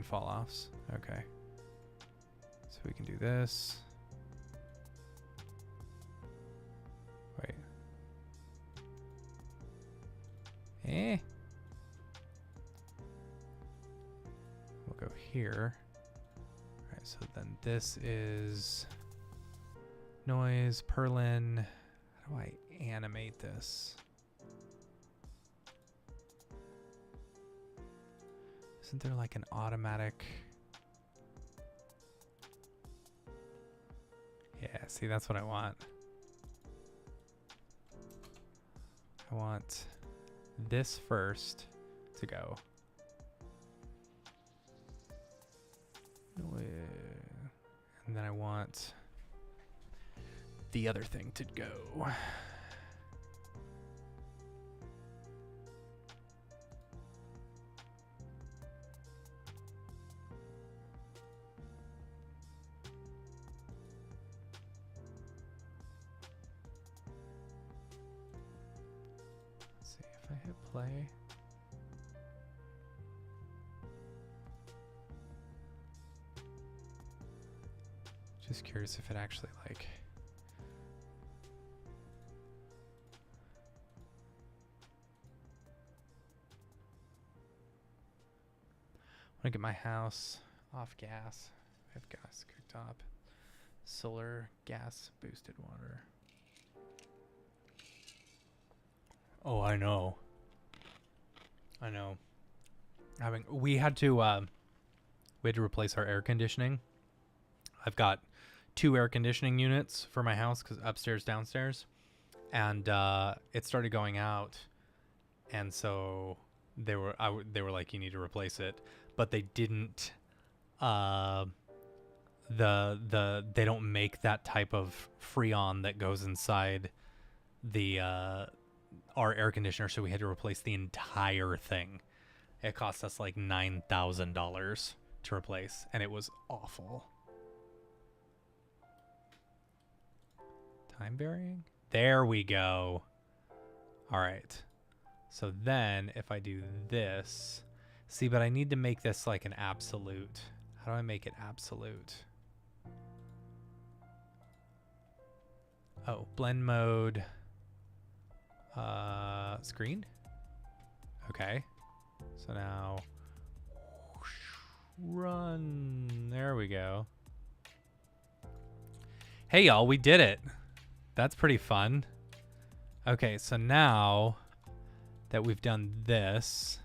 fall offs. Okay, so we can do this. Eh. We'll go here. All right, so then this is noise, Perlin. How do I animate this? Isn't there like an automatic? Yeah, see, that's what I want. I want this first to go. And then I want the other thing to go. Let's see if I hit play. Just curious if it actually like I want to get my house off gas. I have gas cooktop, solar, gas, boosted water. Oh, I know. I know. We had to replace our air conditioning. I've got 2 air conditioning units for my house, because upstairs, downstairs, and it started going out, and so they were like, you need to replace it, but they didn't. They don't make that type of freon that goes inside the our air conditioner, so we had to replace the entire thing. It cost us like $9,000 to replace, and it was awful. Time varying? There we go. All right. So then if I do this, see, but I need to make this like an absolute. How do I make it absolute? Oh, blend mode. Screen. Okay. So now run. There we go. Hey y'all, we did it. That's pretty fun. Okay, so now that we've done this,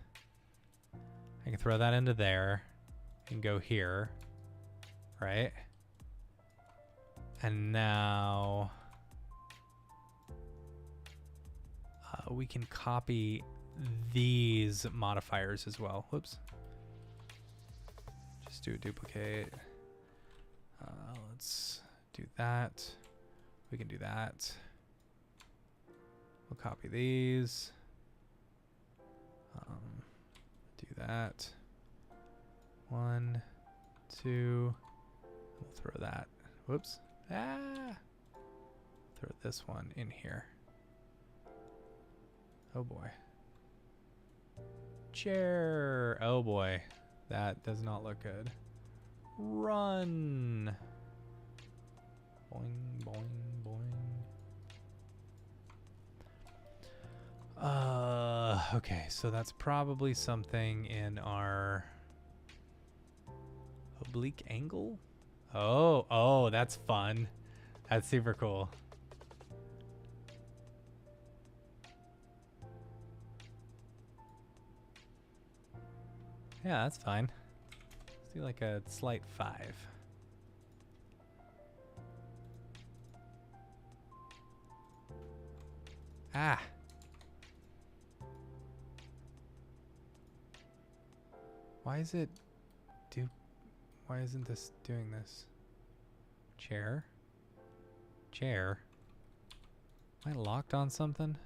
I can throw that into there and go here, right? And now we can copy these modifiers as well. Whoops. Just do a duplicate. Let's do that. We can do that. We'll copy these. Do that. 1, 2. We'll throw that. Whoops. Ah. Throw this one in here. Oh boy. Chair. Oh boy. That does not look good. Run. Boing, boing, boing. Okay, so that's probably something in our oblique angle. Oh, that's fun. That's super cool. Yeah, that's fine. Let's do like a slight 5. Ah. Why isn't this doing this? Chair? Chair? Am I locked on something?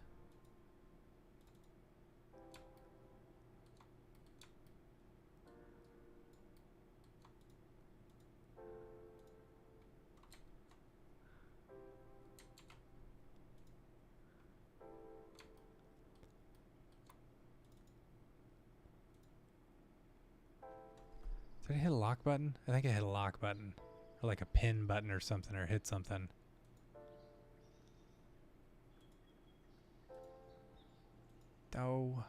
Did I hit a lock button? I think I hit a lock button. Or like a pin button or something, or hit something. Oh.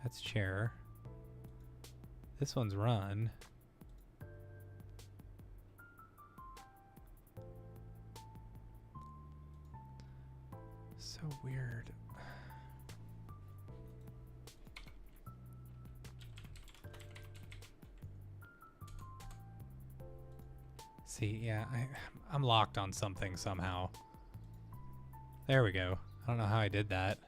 That's chair. This one's run. So weird. See, yeah, I'm locked on something somehow. There we go. I don't know how I did that.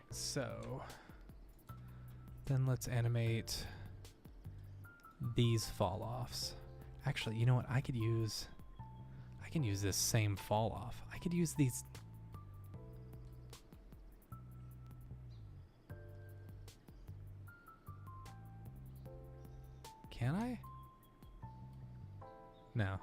So then let's animate these fall offs. Actually, you know what? I can use this same fall off. I could use these. Can I? No.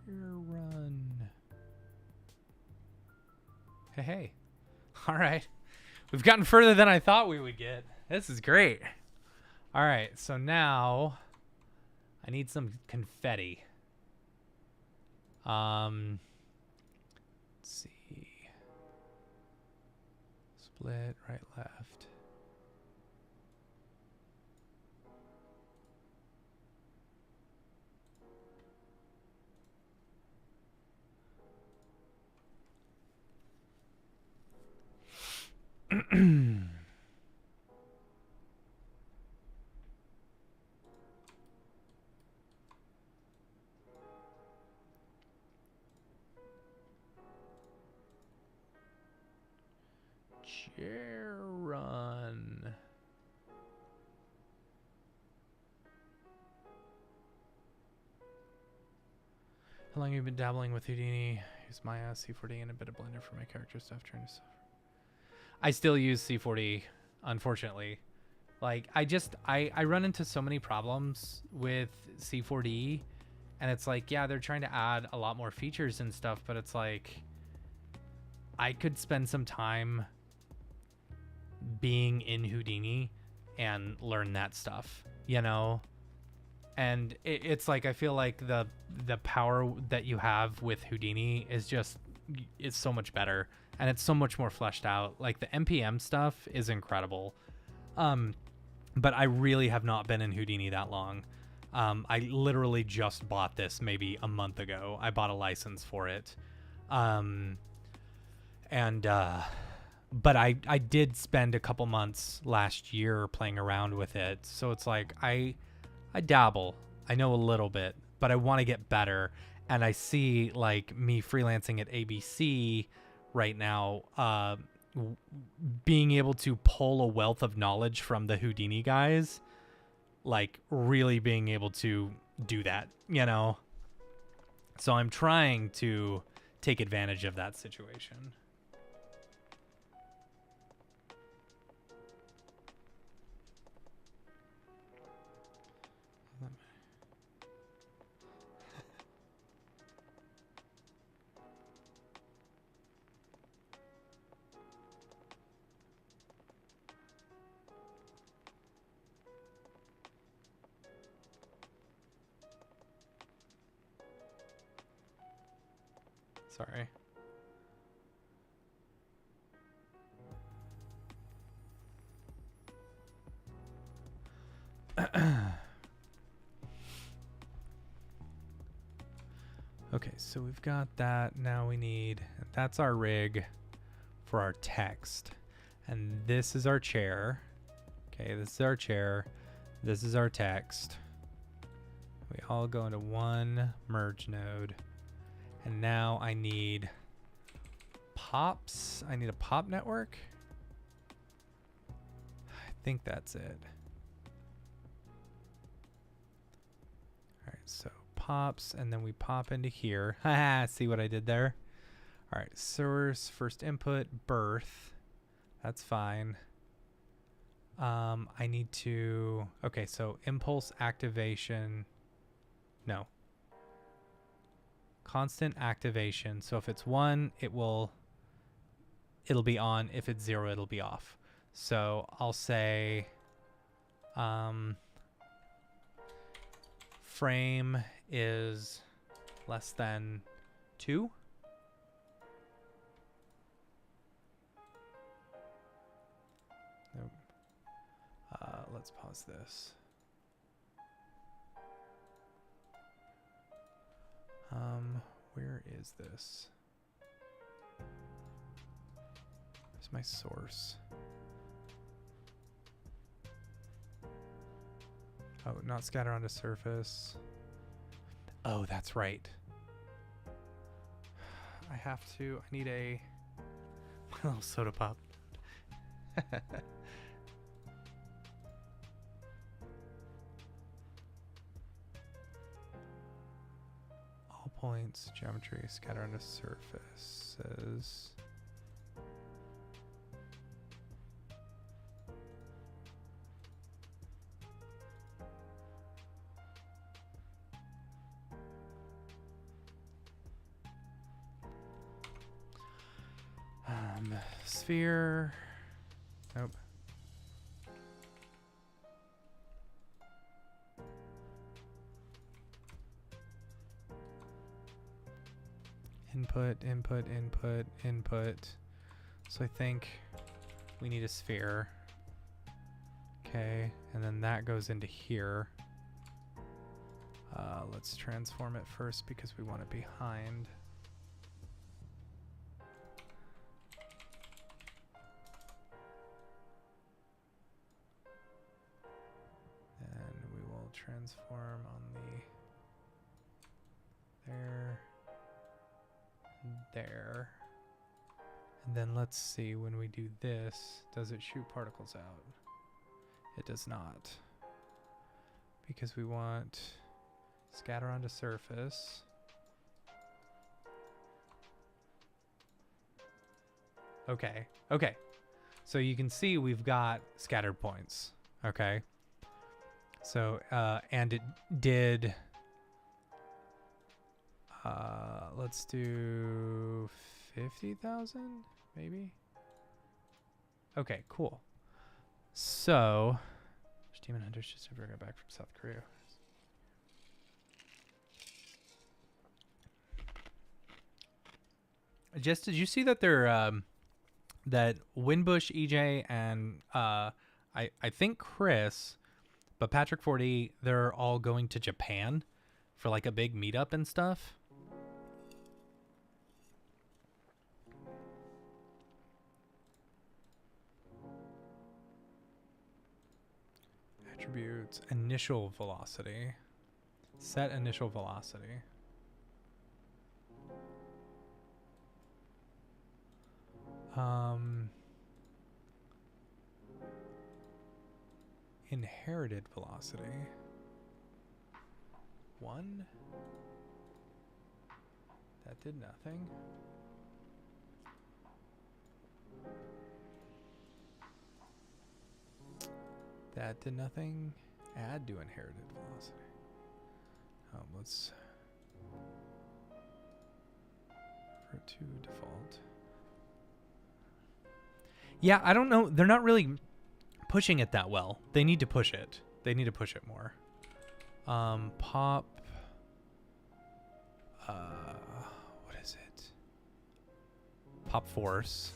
Run. Hey, hey. All right. We've gotten further than I thought we would get. This is great. All right. So now I need some confetti. Let's see. Split, right, left. Chair run. How long have you been dabbling with Houdini? Use Maya, C4D, and a bit of Blender for my character stuff. Trying to suffer. I still use C4D, unfortunately. Like, I run into so many problems with C4D, and it's like, yeah, they're trying to add a lot more features and stuff, but it's like, I could spend some time being in Houdini and learn that stuff, you know? And it's like, I feel like the power that you have with Houdini is just, it's so much better, and it's so much more fleshed out. Like, the NPM stuff is incredible. But I really have not been in Houdini that long. I literally just bought this maybe a month ago. I bought a license for it. But I did spend a couple months last year playing around with it. So it's like, I dabble. I know a little bit, but I want to get better. And I see, like, me freelancing at ABC right now, being able to pull a wealth of knowledge from the Houdini guys, like, really being able to do that, you know? So I'm trying to take advantage of that situation. Sorry. Okay, so we've got that. Now we need, that's our rig for our text. And this is our chair. Okay, this is our chair. This is our text. We all go into one merge node. And now I need pops. I need a pop network. I think that's it. All right, so pops, and then we pop into here. Haha, see what I did there? All right, source, first input, birth. That's fine. I need to, okay, so impulse activation. No. Constant activation. So if it's 1, it'll be on. If it's 0, it'll be off. So I'll say frame is less than 2. Nope. Let's pause this. Where is this? Where's my source? Oh, not scatter onto surface. Oh, that's right. I need a my little soda pop. All points, geometry, scatter onto surfaces. Sphere. Nope. Input, input, input, input. So I think we need a sphere. Okay, and then that goes into here. Let's transform it first because we want it behind. Transform on the there, and then let's see, when we do this, does it shoot particles out? It does not, because we want scatter onto surface. Okay, so you can see we've got scattered points. Okay. So, and it did, let's do 50,000, maybe? Okay, cool. So, Demon Hunters just ever got back from South Korea. Just, did you see that they're, that Winbush, EJ, and, I think Chris, but Patrick 40, they're all going to Japan for like a big meetup and stuff. Attributes, initial velocity. Set initial velocity. Inherited velocity. 1. That did nothing. That did nothing. Add to inherited velocity. Let's revert to default. Yeah, I don't know. They're not really pushing it that well. They need to push it. They need to push it more. Pop. What is it? Pop force.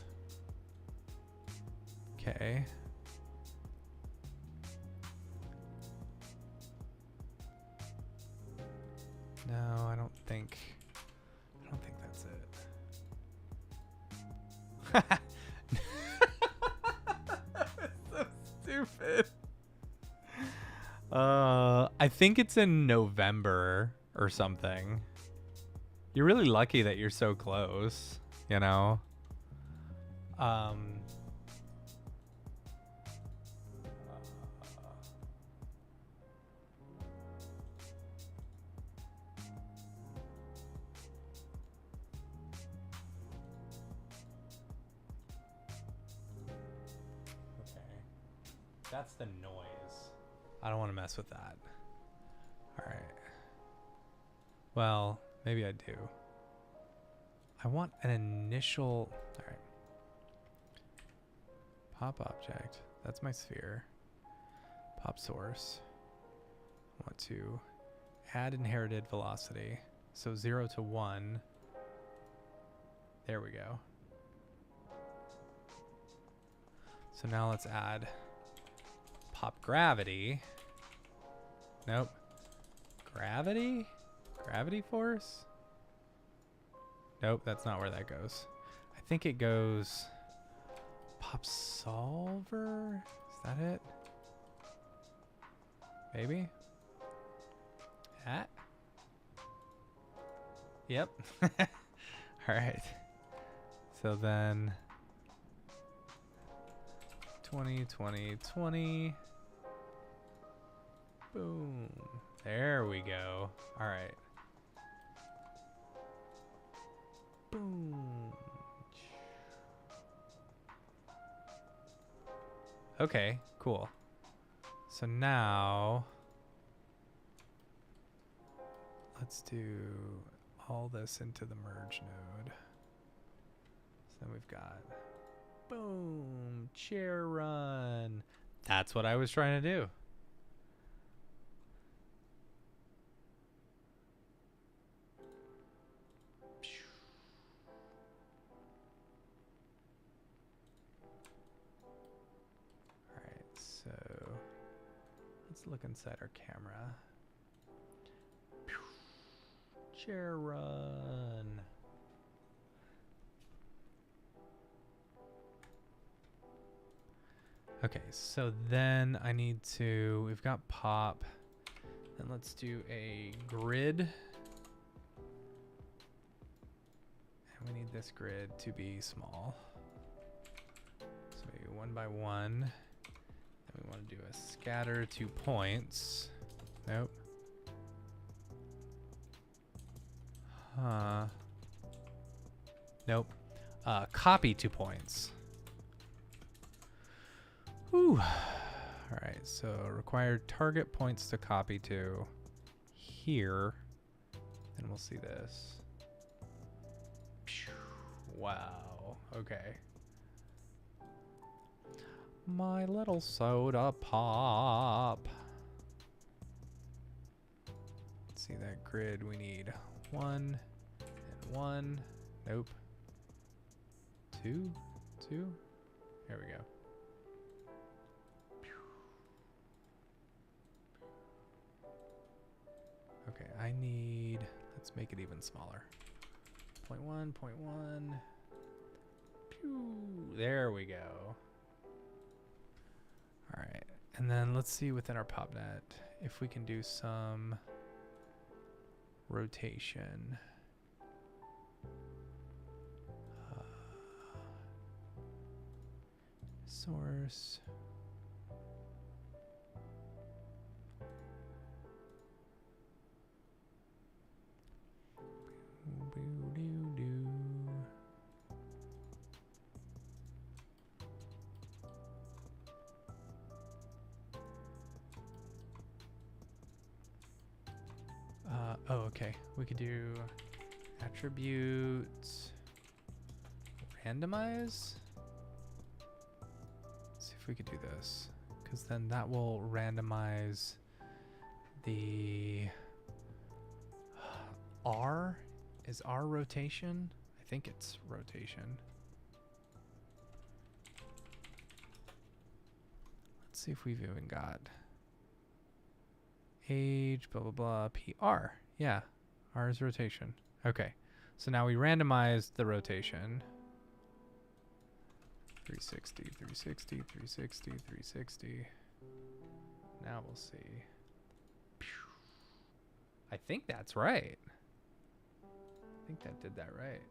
Okay. No, I don't think that's it. That's so stupid. I think it's in November or something. You're really lucky that you're so close, you know? That's the noise. I don't want to mess with that. All right. Well, maybe I do. I want an initial... All right. Pop object. That's my sphere. Pop source. I want to add inherited velocity. So 0 to 1. There we go. So now let's add pop gravity. Nope. Gravity? Gravity force? Nope, that's not where that goes. I think it goes pop solver? Is that it? Maybe? That? Yep. All right. So then 20, 20, 20. Boom. There we go. All right. Boom. Okay, cool. So now let's do all this into the merge node. So then we've got boom, chair run. That's what I was trying to do. All right, so let's look inside our camera. Chair run. Okay, so then I need to, we've got pop, and let's do a grid. And we need this grid to be small. So maybe 1 by 1. And we want to do a scatter 2 points. Nope. Huh. Nope. Copy 2 points. Whew. All right, so required target points to copy to here. And we'll see this. Wow, okay. My little soda pop. Let's see that grid. We need 1 and 1. Nope. 2, 2. There we go. Okay, I need, let's make it even smaller. 0.1, 0.1. Pew, there we go. All right, and then let's see within our popnet if we can do some rotation. Source. Oh, okay. We could do attributes, randomize. Let's see if we could do this, because then that will randomize the R. Is R rotation? I think it's rotation. Let's see if we've even got age, blah, blah, blah, PR. Yeah, R is rotation. Okay, so now we randomized the rotation. 360, 360, 360, 360. Now we'll see. I think that's right. I think that did that right.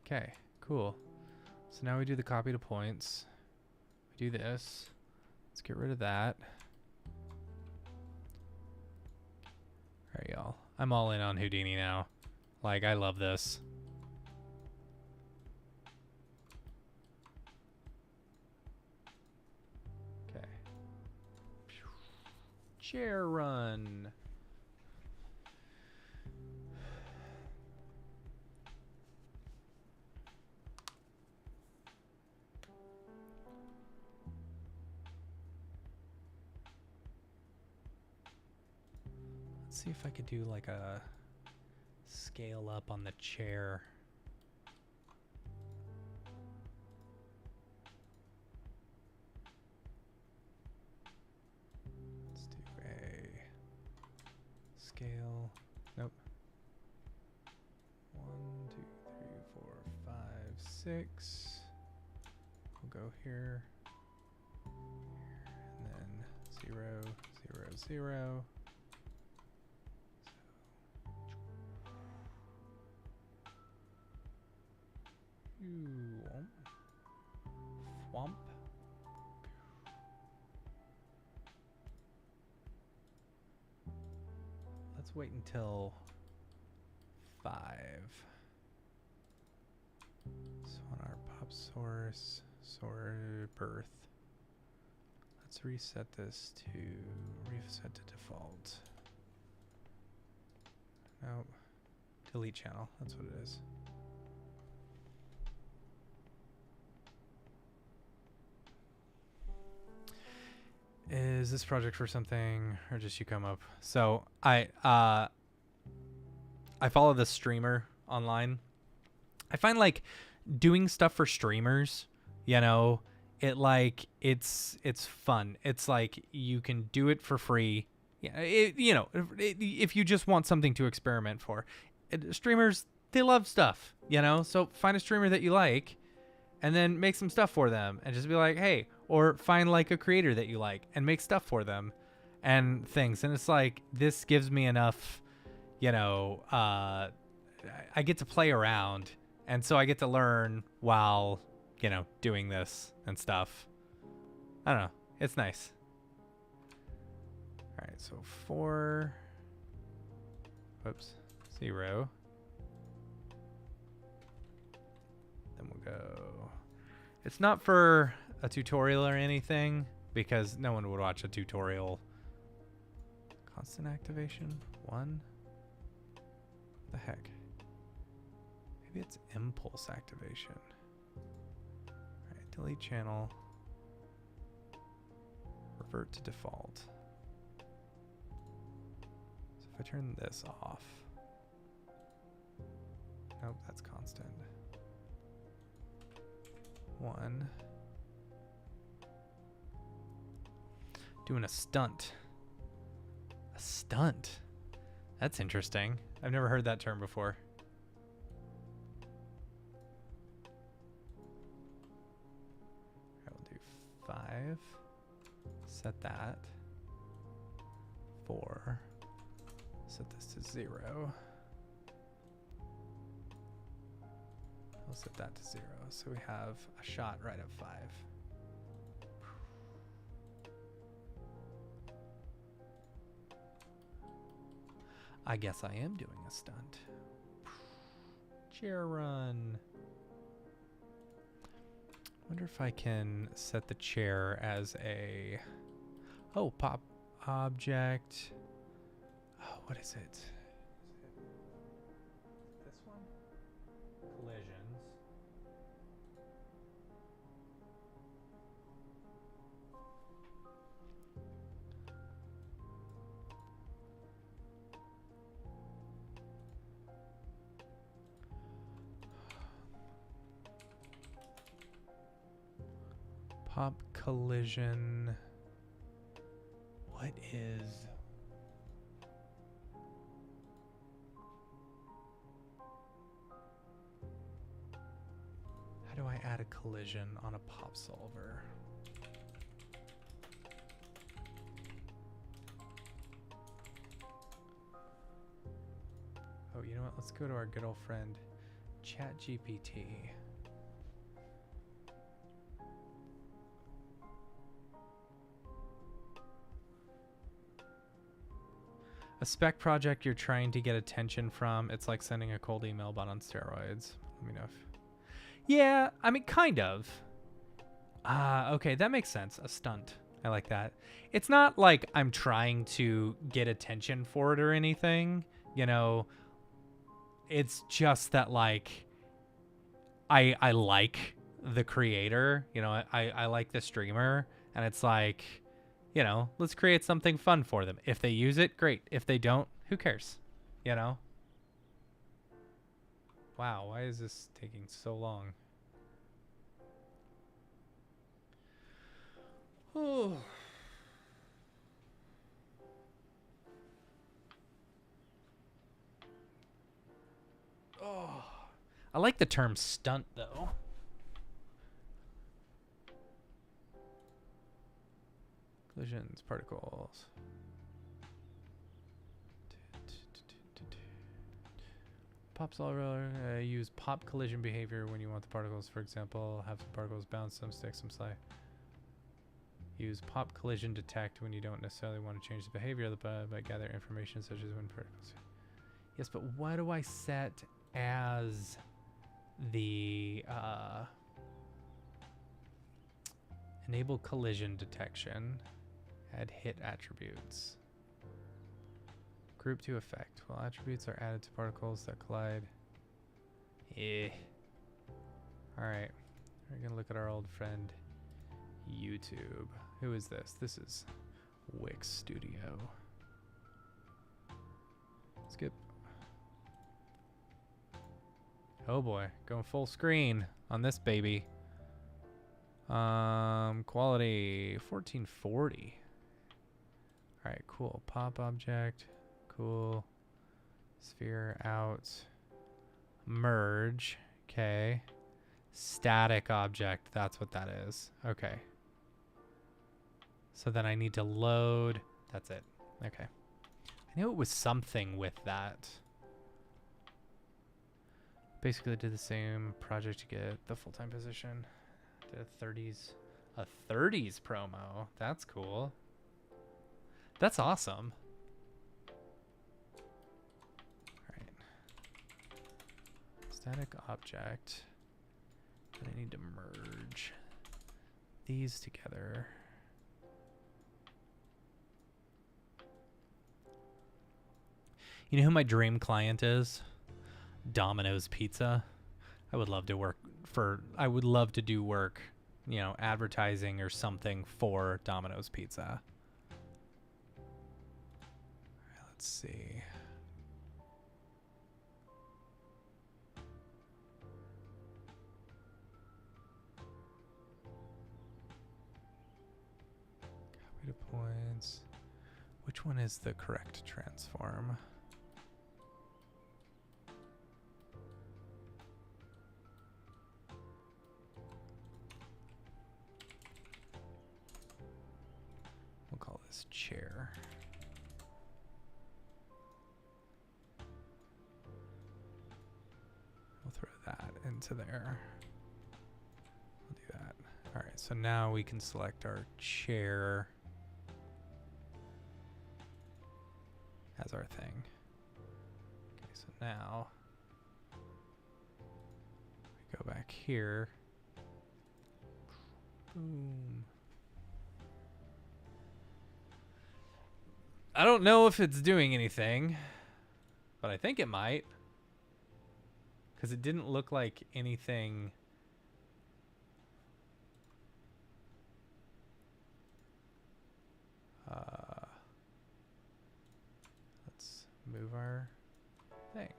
Okay, cool. So now we do the copy to points. We do this. Let's get rid of that. All right, y'all. I'm all in on Houdini now. Like, I love this. Okay. Chair run. Let's see if I could do like a scale up on the chair. Let's do a scale. Nope. 1, 2, 3, 4, 5, 6. We'll go here. And then 0, 0, 0. Womp. Let's wait until 5. So on our pop source, birth. Let's reset this to default. Nope. Delete channel. That's what it is. Is this project for something or just you come up? So I follow this streamer online. I find like doing stuff for streamers, you know, it's fun. It's like you can do it for free. Yeah, if you just want something to experiment for. Streamers, they love stuff, you know? So find a streamer that you like and then make some stuff for them and just be like, hey, or find like a creator that you like and make stuff for them and things. And it's like, this gives me enough, you know, I get to play around. And so I get to learn while, you know, doing this and stuff. I don't know. It's nice. All right. So 4, whoops, 0. Then we'll go. It's not for a tutorial or anything because no one would watch a tutorial. Constant activation 1. What the heck? Maybe it's impulse activation. All right, delete channel. Revert to default. So if I turn this off. Nope, that's constant. 1. Doing a stunt. A stunt? That's interesting. I've never heard that term before. I will do 5. Set that. 4. Set this to 0. I'll set that to 0. So we have a shot right at 5. I guess I am doing a stunt. Chair run. Wonder if I can set the chair as a pop object. Oh, what is it? This one? Collisions. Pop collision. What is... How do I add a collision on a pop solver? Oh, you know what? Let's go to our good old friend ChatGPT. A spec project you're trying to get attention from, it's like sending a cold email but on steroids. Let me know if... Yeah, I mean, kind of. Okay, that makes sense. A stunt. I like that. It's not like I'm trying to get attention for it or anything. You know, it's just that, like, I like the creator. You know, I like the streamer. And it's like... You know, let's create something fun for them. If they use it, great. If they don't, who cares? You know? Wow, why is this taking so long? Oh. Oh. I like the term stunt, though. Collisions, particles. Pop solver, use pop collision behavior when you want the particles. For example, have some particles bounce, some stick, some slide. Use pop collision detect when you don't necessarily want to change the behavior of the bug, but gather information such as when particles. Yes, but what do I set as the enable collision detection? Add hit attributes. Group to effect. Well, attributes are added to particles that collide. Alright. We're going to look at our old friend YouTube. Who is this? This is Wix Studio. Skip. Oh boy. Going full screen on this baby. Quality 1440. Alright, cool. Pop object. Cool. Sphere out. Merge. Okay. Static object. That's what that is. Okay. So then I need to load. That's it. Okay. I knew it was something with that. Basically did the same project to get the full-time position. Did a 30s promo. That's cool. That's awesome. All right. Static object. And I need to merge these together. You know who my dream client is? Domino's Pizza. I would love to work for, I would love to do work, you know, advertising or something for Domino's Pizza. Let's see. Copy to points. Which one is the correct transform? We'll call this chair. We'll throw that into there. We'll do that. All right, so now we can select our chair as our thing. Okay, so now we go back here. Boom. I don't know if it's doing anything, but I think it might. Because it didn't look like anything. Let's move our thing.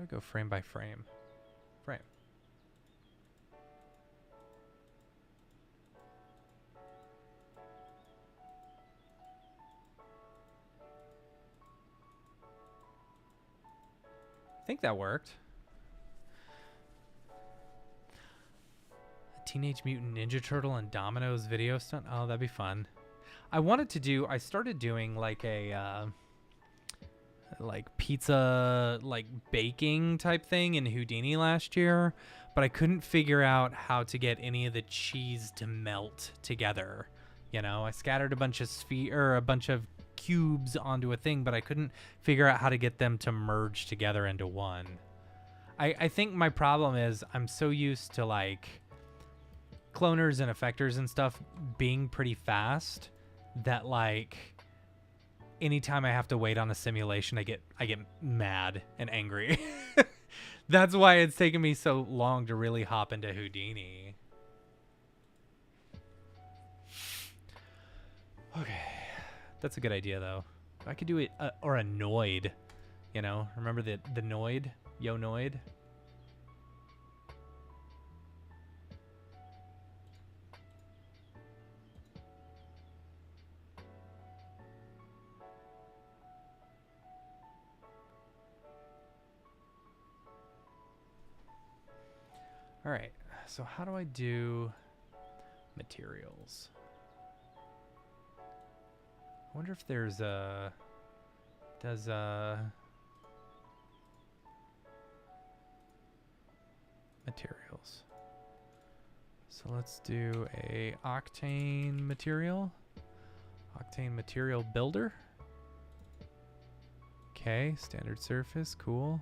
I go frame by frame. Frame. I think that worked. A Teenage Mutant Ninja Turtle and Domino's video stunt. Oh, that'd be fun. I started doing like a like pizza like baking type thing in Houdini last year, but I couldn't figure out how to get any of the cheese to melt together. You know, I scattered a bunch of cubes onto a thing, but I couldn't figure out how to get them to merge together into one. I think my problem is I'm so used to like cloners and effectors and stuff being pretty fast that like anytime I have to wait on a simulation, I get mad and angry. That's why it's taken me so long to really hop into Houdini. Okay, that's a good idea though. I could do it or a Noid, you know. Remember the Noid, Yo Noid. All right, so how do I do materials? I wonder if there's materials. So let's do a Octane material builder. Okay, standard surface, cool.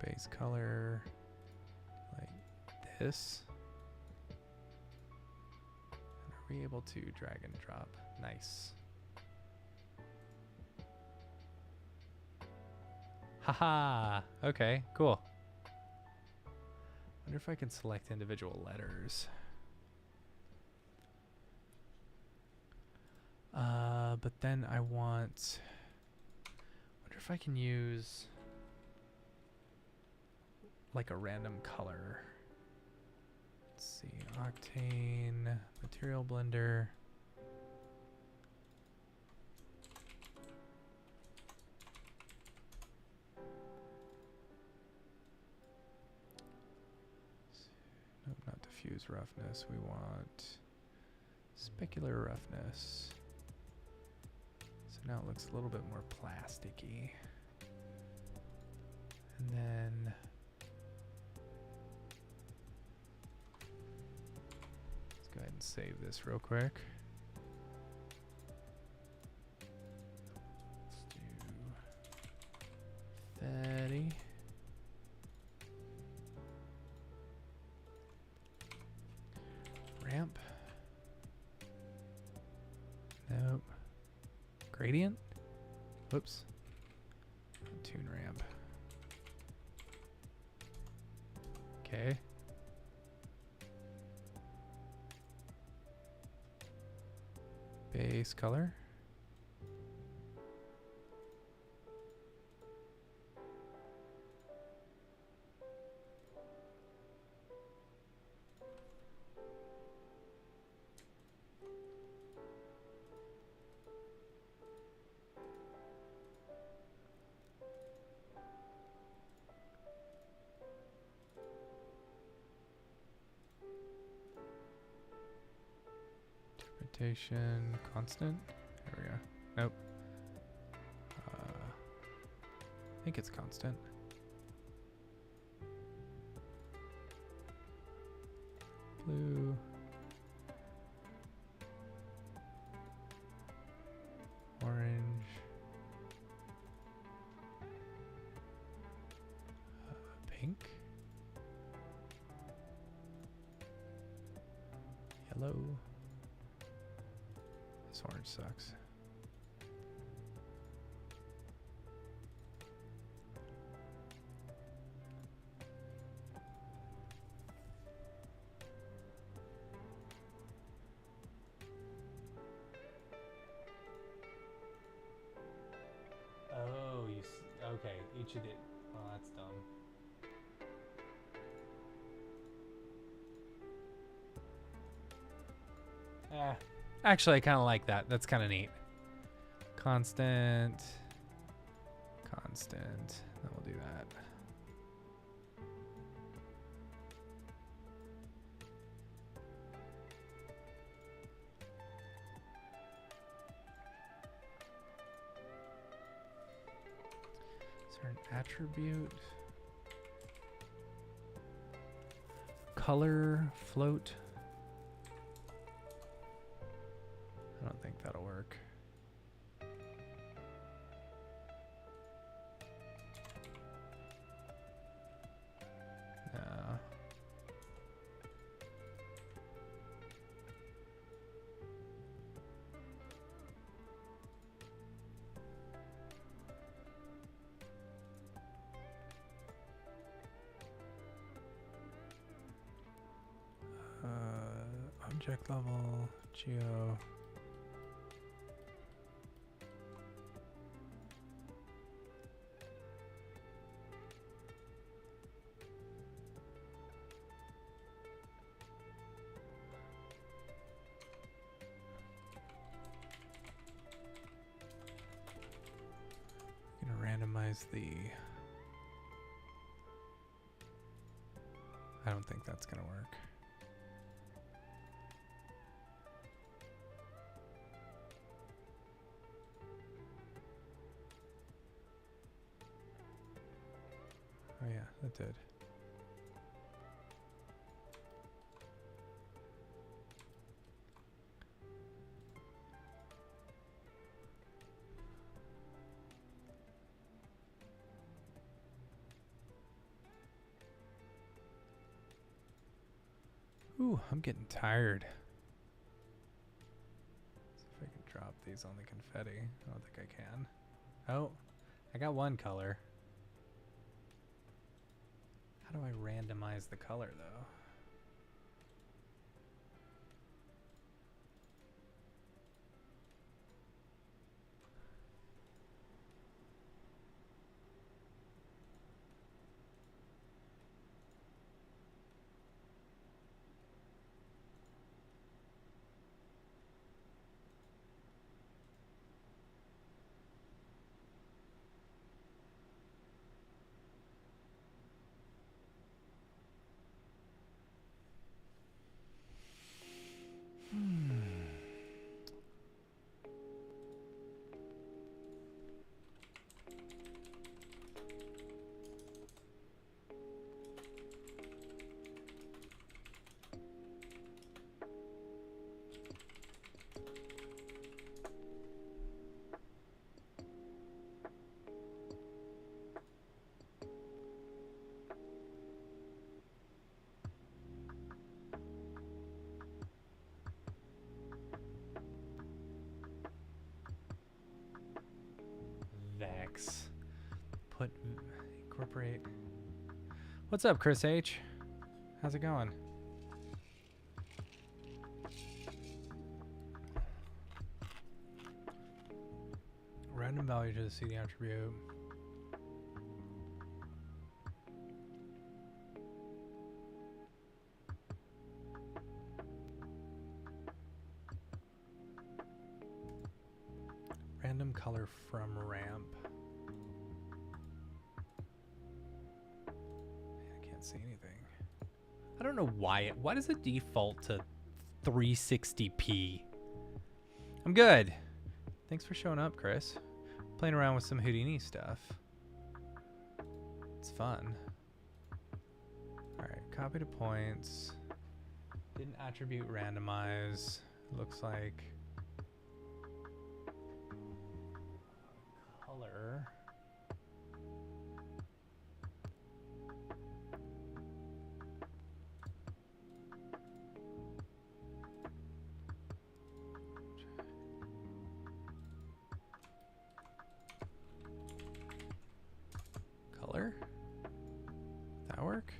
Base color like this. And are we able to drag and drop? Nice. Haha. Okay, cool. Wonder if I can select individual letters. But then I wonder if I can use like a random color. Let's see, Octane, material blender. Nope, not diffuse roughness. We want specular roughness. So now it looks a little bit more plasticky. And then go ahead and save this real quick. Let's do 30. Ramp. Nope. Gradient. Whoops. Tune ramp. Okay. Base color. Interpretation constant. There we go. Nope. I think it's constant. Blue. Orange. Pink. Yellow. This orange sucks. Oh, okay, each of the, well, that's dumb. Actually, I kind of like that. That's kind of neat. Constant. Constant. Then we'll do that. Is there an attribute? Color float. I don't think that'll work. No. Object level, geo. Gonna randomize the. I don't think that's gonna work. Oh yeah, that did. Ooh, I'm getting tired. See if I can drop these on the confetti. I don't think I can. Oh, I got one color. How do I randomize the color though? Vex. Put incorporate. What's up, Chris H? How's it going? Random value to the CD attribute. Random color from ramp. I can't see anything. I don't know why does it default to 360p? I'm good. Thanks for showing up, Chris. Playing around with some Houdini stuff. It's fun. Alright, copy to points. Didn't attribute randomize. Looks like color. Color? That work?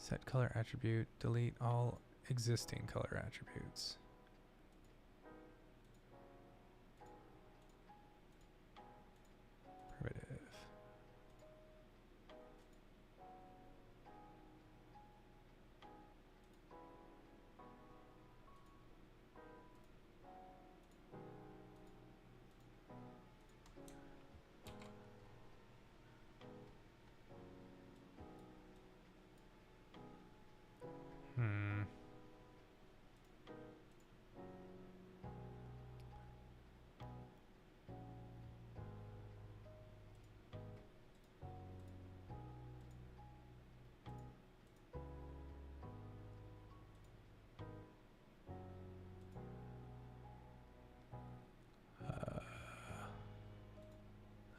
Set color attribute. Delete all existing color attributes. Primitive.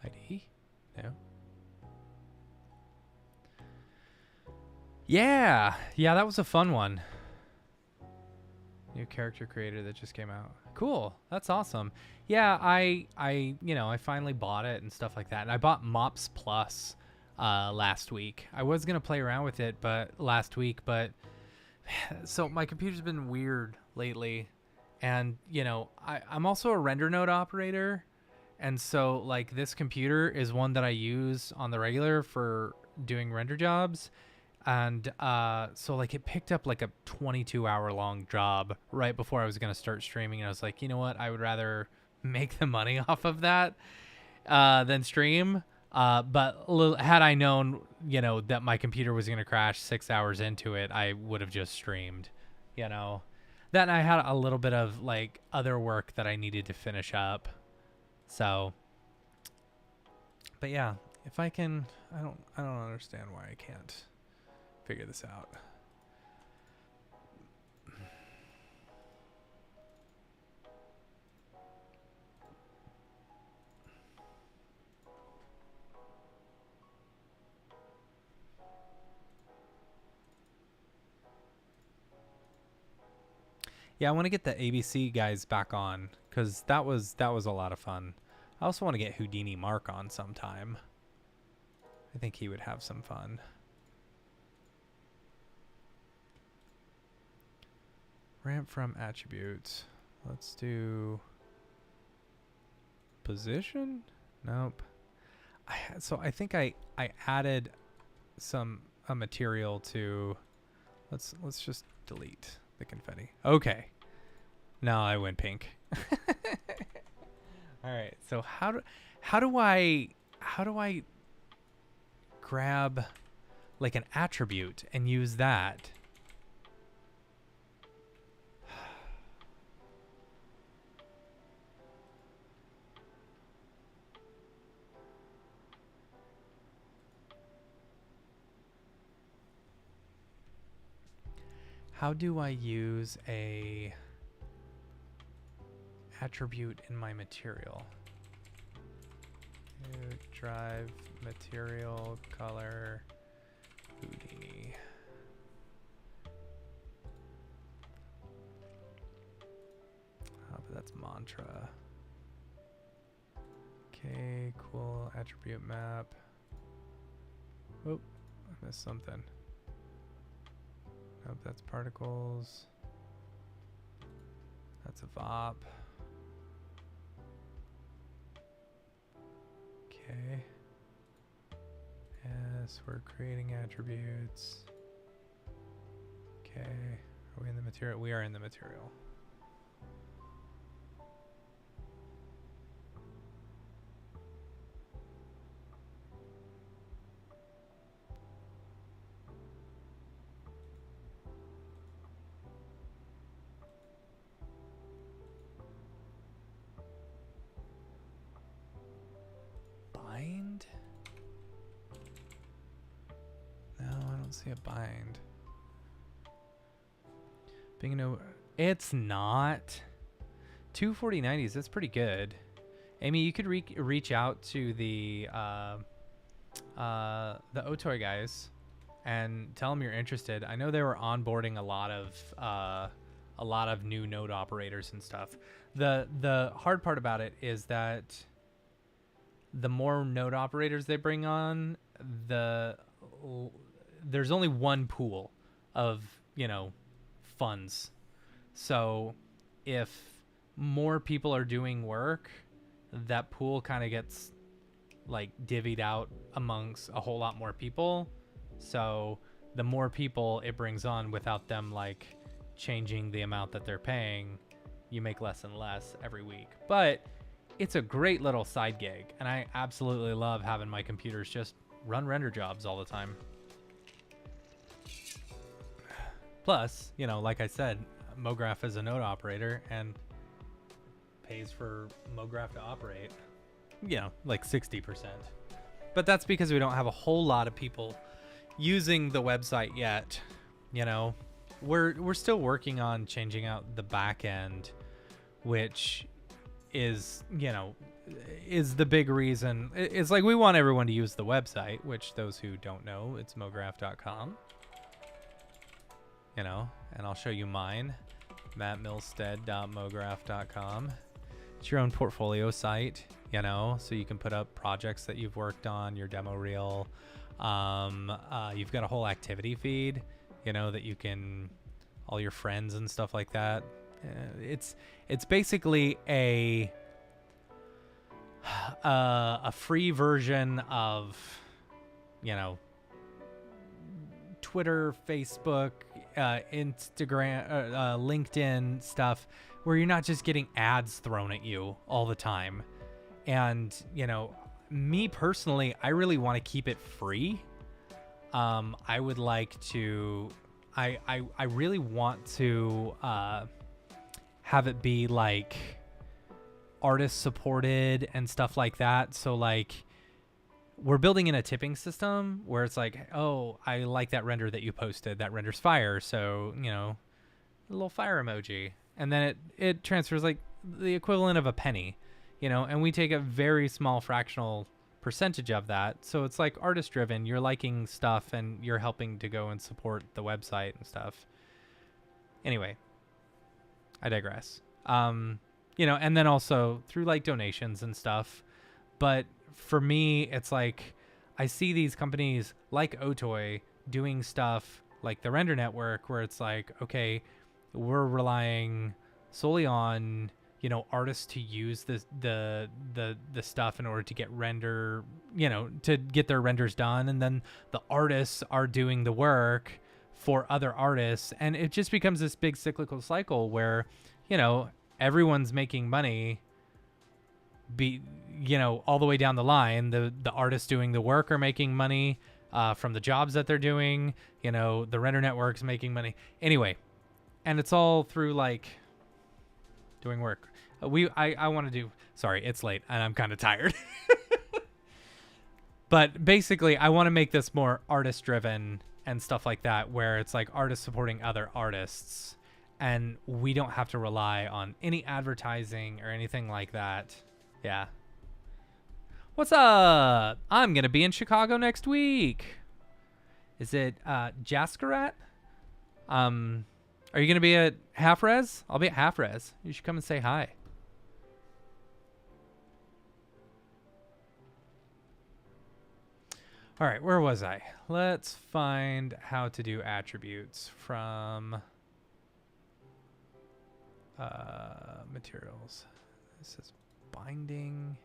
ID? No. Yeah, that was a fun one. New character creator that just came out. Cool, that's awesome. Yeah, I finally bought it and stuff like that. And I bought Mops Plus last week. I was gonna play around with it, but so my computer's been weird lately, and I'm also a render node operator, and so like this computer is one that I use on the regular for doing render jobs. And so like it picked up like a 22-hour long job right before I was going to start streaming. And I was like, you know what? I would rather make the money off of that than stream. But had I known, that my computer was going to crash 6 hours into it, I would have just streamed, Then I had a little bit of like other work that I needed to finish up. So, but yeah, if I can, I don't understand why I can't figure this out. Yeah, I want to get the ABC guys back on because that was a lot of fun. I also want to get Houdini Mark on sometime. I think he would have some fun. Ramp from attributes. Let's do position. Nope. So I think I added a material to. Let's just delete the confetti. Okay. Now I went pink. All right. So how do I grab like an attribute and use that? How do I use a attribute in my material? Drive material color Houdini. But that's mantra. Okay, cool. Attribute map. Oh, I missed something. Nope, that's particles. That's a VOP. Okay. Yes, we're creating attributes. Okay. Are we in the material? We are in the material. Bind? No, I don't see a bind. Being no, it's not. 24090s, that's pretty good. Amy, you could reach out to the Otoy guys and tell them you're interested. I know they were onboarding a lot of new node operators and stuff. The hard part about it is that the more node operators they bring on, there's only one pool. of, you know, funds. So if more people are doing work, that pool kind of gets like divvied out amongst a whole lot more people. So the more people it brings on without them like changing the amount that they're paying, you make less and less every week. But it's a great little side gig, and I absolutely love having my computers just run render jobs all the time. Plus, you know, like I said, Mograph is a node operator and pays for Mograph to operate, you know, like 60%. But that's because we don't have a whole lot of people using the website yet. You know, we're still working on changing out the back end, which is, you know, is the big reason. It's like we want everyone to use the website, which those who don't know, it's mograph.com. You know, and I'll show you mine, mattmilstead.mograph.com. It's your own portfolio site, you know, so you can put up projects that you've worked on, your demo reel. You've got a whole activity feed, you know, that you can, all your friends and stuff like that. It's basically a free version of, you know, Twitter, Facebook, Instagram, LinkedIn stuff, where you're not just getting ads thrown at you all the time. And, you know, me personally, I really want to keep it free. I would like to, I really want to have it be like artist supported and stuff like that. So like, we're building in a tipping system where it's like, oh, I like that render that you posted. That renders fire. So, you know, a little fire emoji. And then it transfers like the equivalent of a penny, you know, and we take a very small fractional percentage of that. So it's like artist driven. You're liking stuff and you're helping to go and support the website and stuff. Anyway, I digress. You know, and then also through like donations and stuff. But for me, it's like I see these companies like Otoy doing stuff like the Render Network, where it's like, okay, we're relying solely on, you know, artists to use the stuff in order to get render, you know, to get their renders done, and then the artists are doing the work for other artists, and it just becomes this big cyclical cycle where, you know, everyone's making money. You know, all the way down the line, the artists doing the work are making money from the jobs that they're doing. You know, the Render Network's making money anyway, and it's all through like doing work. I want to do. Sorry, it's late and I'm kind of tired. But basically, I want to make this more artist driven and stuff like that, where it's like artists supporting other artists, and we don't have to rely on any advertising or anything like that. Yeah. What's up? I'm going to be in Chicago next week. Is it Jaskarat? Are you going to be at Half Res? I'll be at Half Res. You should come and say hi. All right, where was I? Let's find how to do attributes from materials. This is binding.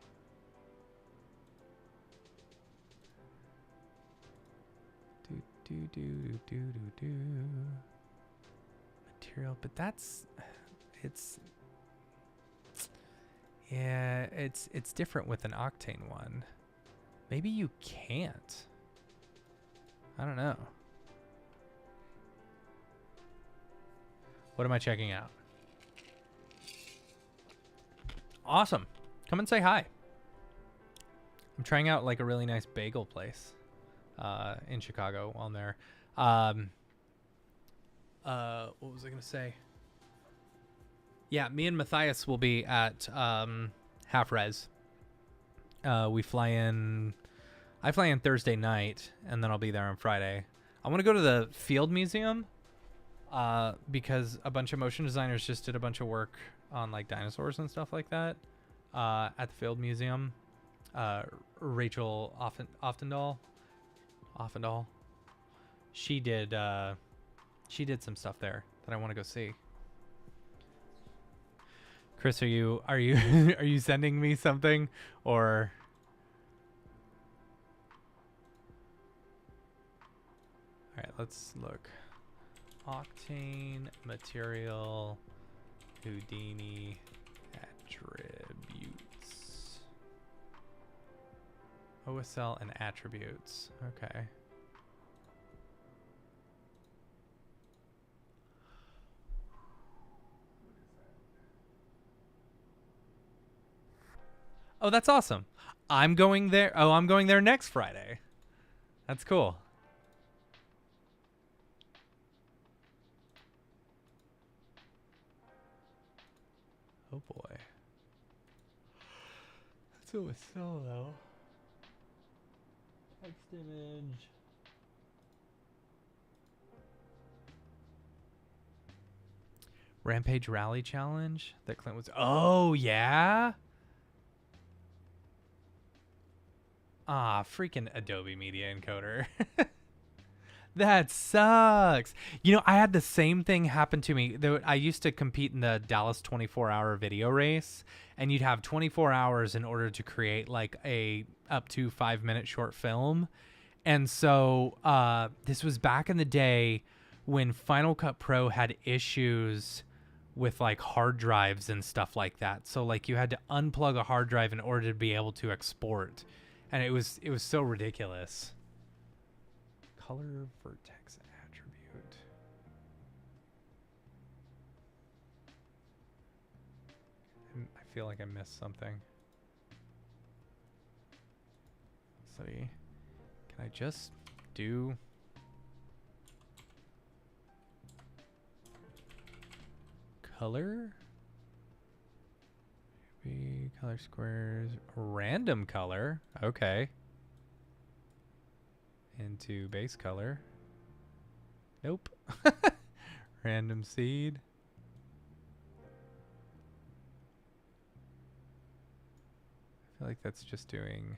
Do. Material, but that's it's different with an Octane one. Maybe you can't. I don't know. What am I checking out? Awesome. Come and say hi. I'm trying out like a really nice bagel place in Chicago while I'm there. What was I going to say? Yeah, me and Matthias will be at Half Res. I fly in Thursday night, and then I'll be there on Friday. I want to go to the Field Museum because a bunch of motion designers just did a bunch of work on like dinosaurs and stuff like that at the Field Museum. Rachel Offendal. She did She did some stuff there that I want to go see. Chris, are you are you sending me something or? All right, let's look. Octane material Houdini attributes. OSL and attributes. Okay. Oh, that's awesome. I'm going there. Oh, I'm going there next Friday. That's cool. Oh boy. That's OSL though. Text image. Rampage Rally Challenge that Clint was. Oh, yeah? Ah, freaking Adobe Media Encoder. That sucks. You know, I had the same thing happen to me. I used to compete in the Dallas 24-hour video race, and you'd have 24 hours in order to create like a up to 5-minute short film. And so this was back in the day when Final Cut Pro had issues with like hard drives and stuff like that. So like you had to unplug a hard drive in order to be able to export. And it was so ridiculous. Color vertex attribute. I feel like I missed something. Let's see. Can I just do color? Maybe color squares. Random color. Okay. Into base color. Nope. Random seed. I feel like that's just doing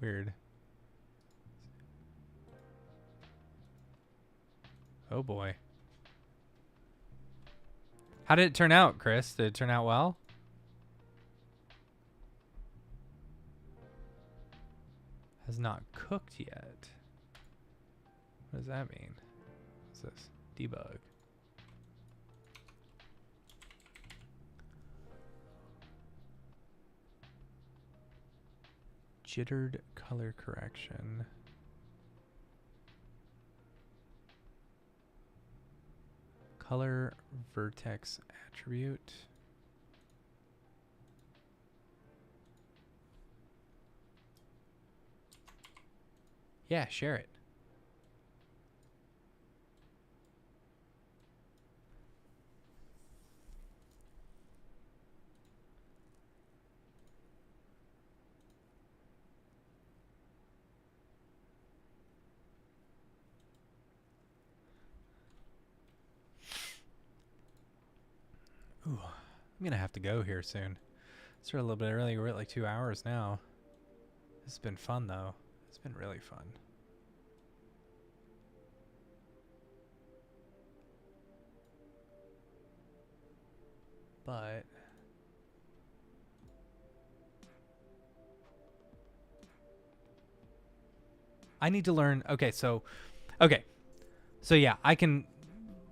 weird. Oh boy. How did it turn out, Chris? Did it turn out well? Has not cooked yet. What does that mean? What's this? Debug. Jittered color correction. Color vertex attribute. Yeah, share it. Ooh, I'm gonna have to go here soon. Started a little bit early. We're at like 2 hours now. This has been fun though. It's been really fun. But I need to learn. Okay, so yeah, I can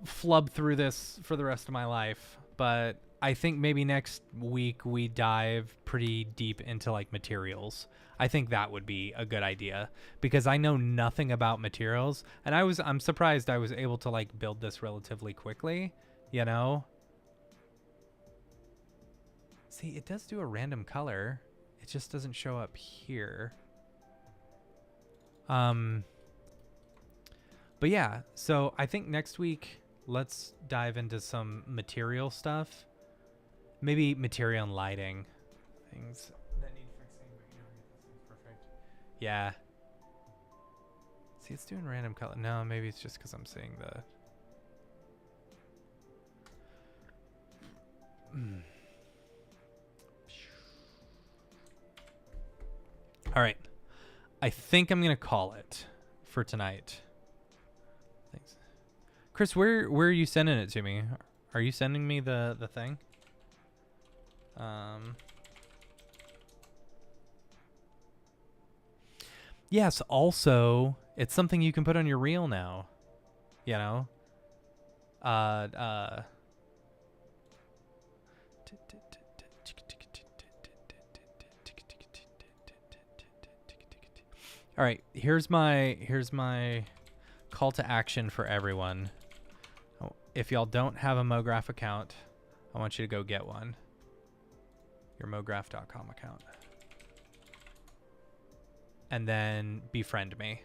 flub through this for the rest of my life, but I think maybe next week we dive pretty deep into like materials. I think that would be a good idea because I know nothing about materials, and I'm surprised I was able to like build this relatively quickly, you know? See, it does do a random color. It just doesn't show up here. But yeah, so I think next week let's dive into some material stuff. Maybe material and lighting things that need fixing, but you know, this thing's perfect. Yeah. See, it's doing random color. No, maybe it's just because I'm seeing the. All right. I think I'm going to call it for tonight. Thanks. Chris, where are you sending it to me? Are you sending me the thing? Yes, also, it's something you can put on your reel now. You know? All right, here's my call to action for everyone. If y'all don't have a Mograph account, I want you to go get one. Your mograph.com account. And then befriend me,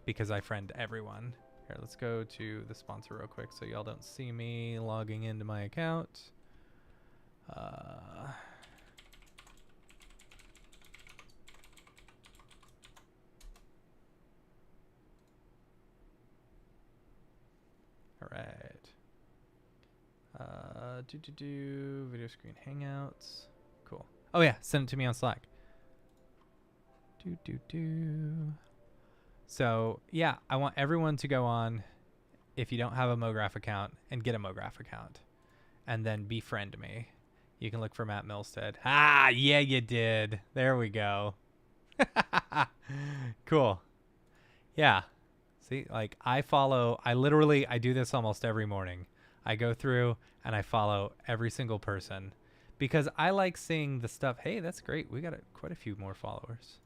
because I friend everyone. Here, let's go to the sponsor real quick so y'all don't see me logging into my account. All right. Video screen hangouts. Cool. Oh yeah, send it to me on Slack. So yeah, I want everyone to go on, if you don't have a Mograph account, and get a Mograph account, and then befriend me. You can look for Matt Milstead. Ah, yeah, you did. There we go. Cool. Yeah. See, like I do this almost every morning. I go through and I follow every single person because I like seeing the stuff. Hey, that's great. We got quite a few more followers.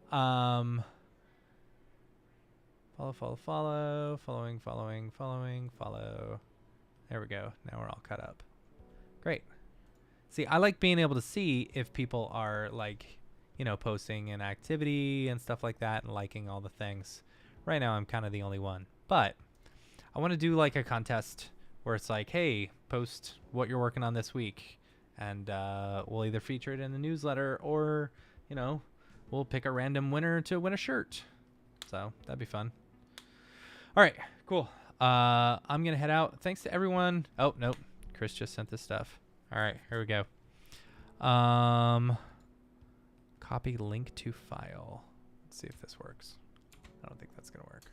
Follow. There we go. Now we're all caught up. Great. See, I like being able to see if people are like, you know, posting an activity and stuff like that and liking all the things. Right now, I'm kind of the only one, but I want to do like a contest where it's like, hey, post what you're working on this week, and we'll either feature it in the newsletter or, you know, we'll pick a random winner to win a shirt. So that'd be fun. All right, cool. I'm going to head out. Thanks to everyone. Oh, nope. Chris just sent this stuff. All right, here we go. Copy link to file. Let's see if this works. I don't think that's going to work.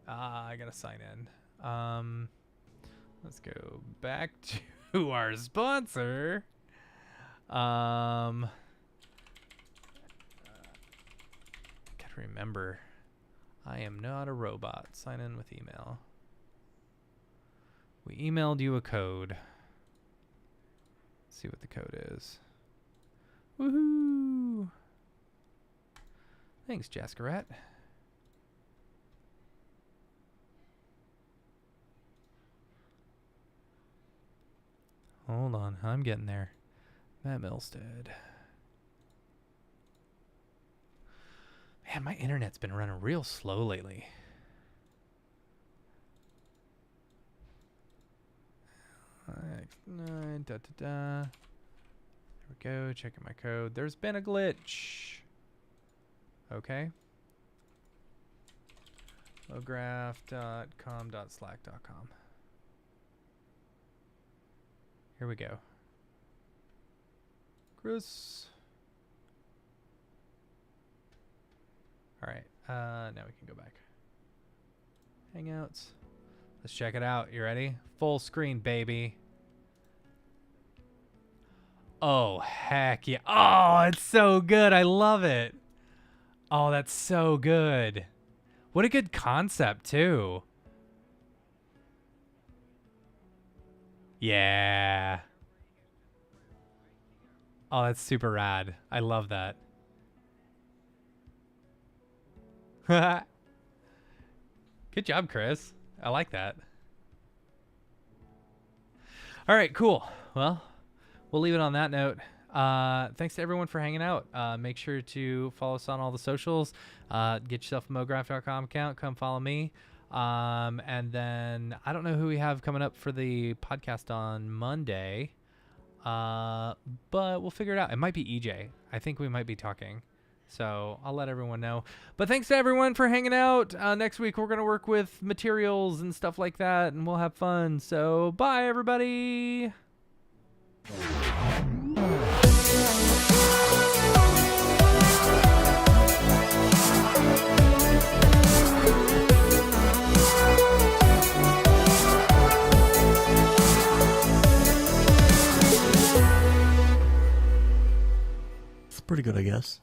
I got to sign in. Let's go back to our sponsor. Gotta remember, I am not a robot. Sign in with email. We emailed you a code. Let's see what the code is. Woohoo! Thanks, Jaskarat. Hold on, I'm getting there. Matt Milstead. Man, my internet's been running real slow lately. There we go, checking my code. There's been a glitch. Okay. mograph.com.slack.com. Here we go. Chris. All right. Now we can go back. Hangouts. Let's check it out. You ready? Full screen, baby. Oh, heck yeah. Oh, it's so good. I love it. Oh, that's so good. What a good concept, too. Yeah. Oh, that's super rad. I love that. Good job, Chris. I like that. All right, cool. Well, we'll leave it on that note. Thanks to everyone for hanging out. Make sure to follow us on all the socials. Get yourself a mograph.com account. Come follow me. And then I don't know who we have coming up for the podcast on Monday. But we'll figure it out. It might be EJ. I think we might be talking. So I'll let everyone know. But thanks to everyone for hanging out. Next week, we're going to work with materials and stuff like that, and we'll have fun. So bye, everybody. pretty good, I guess.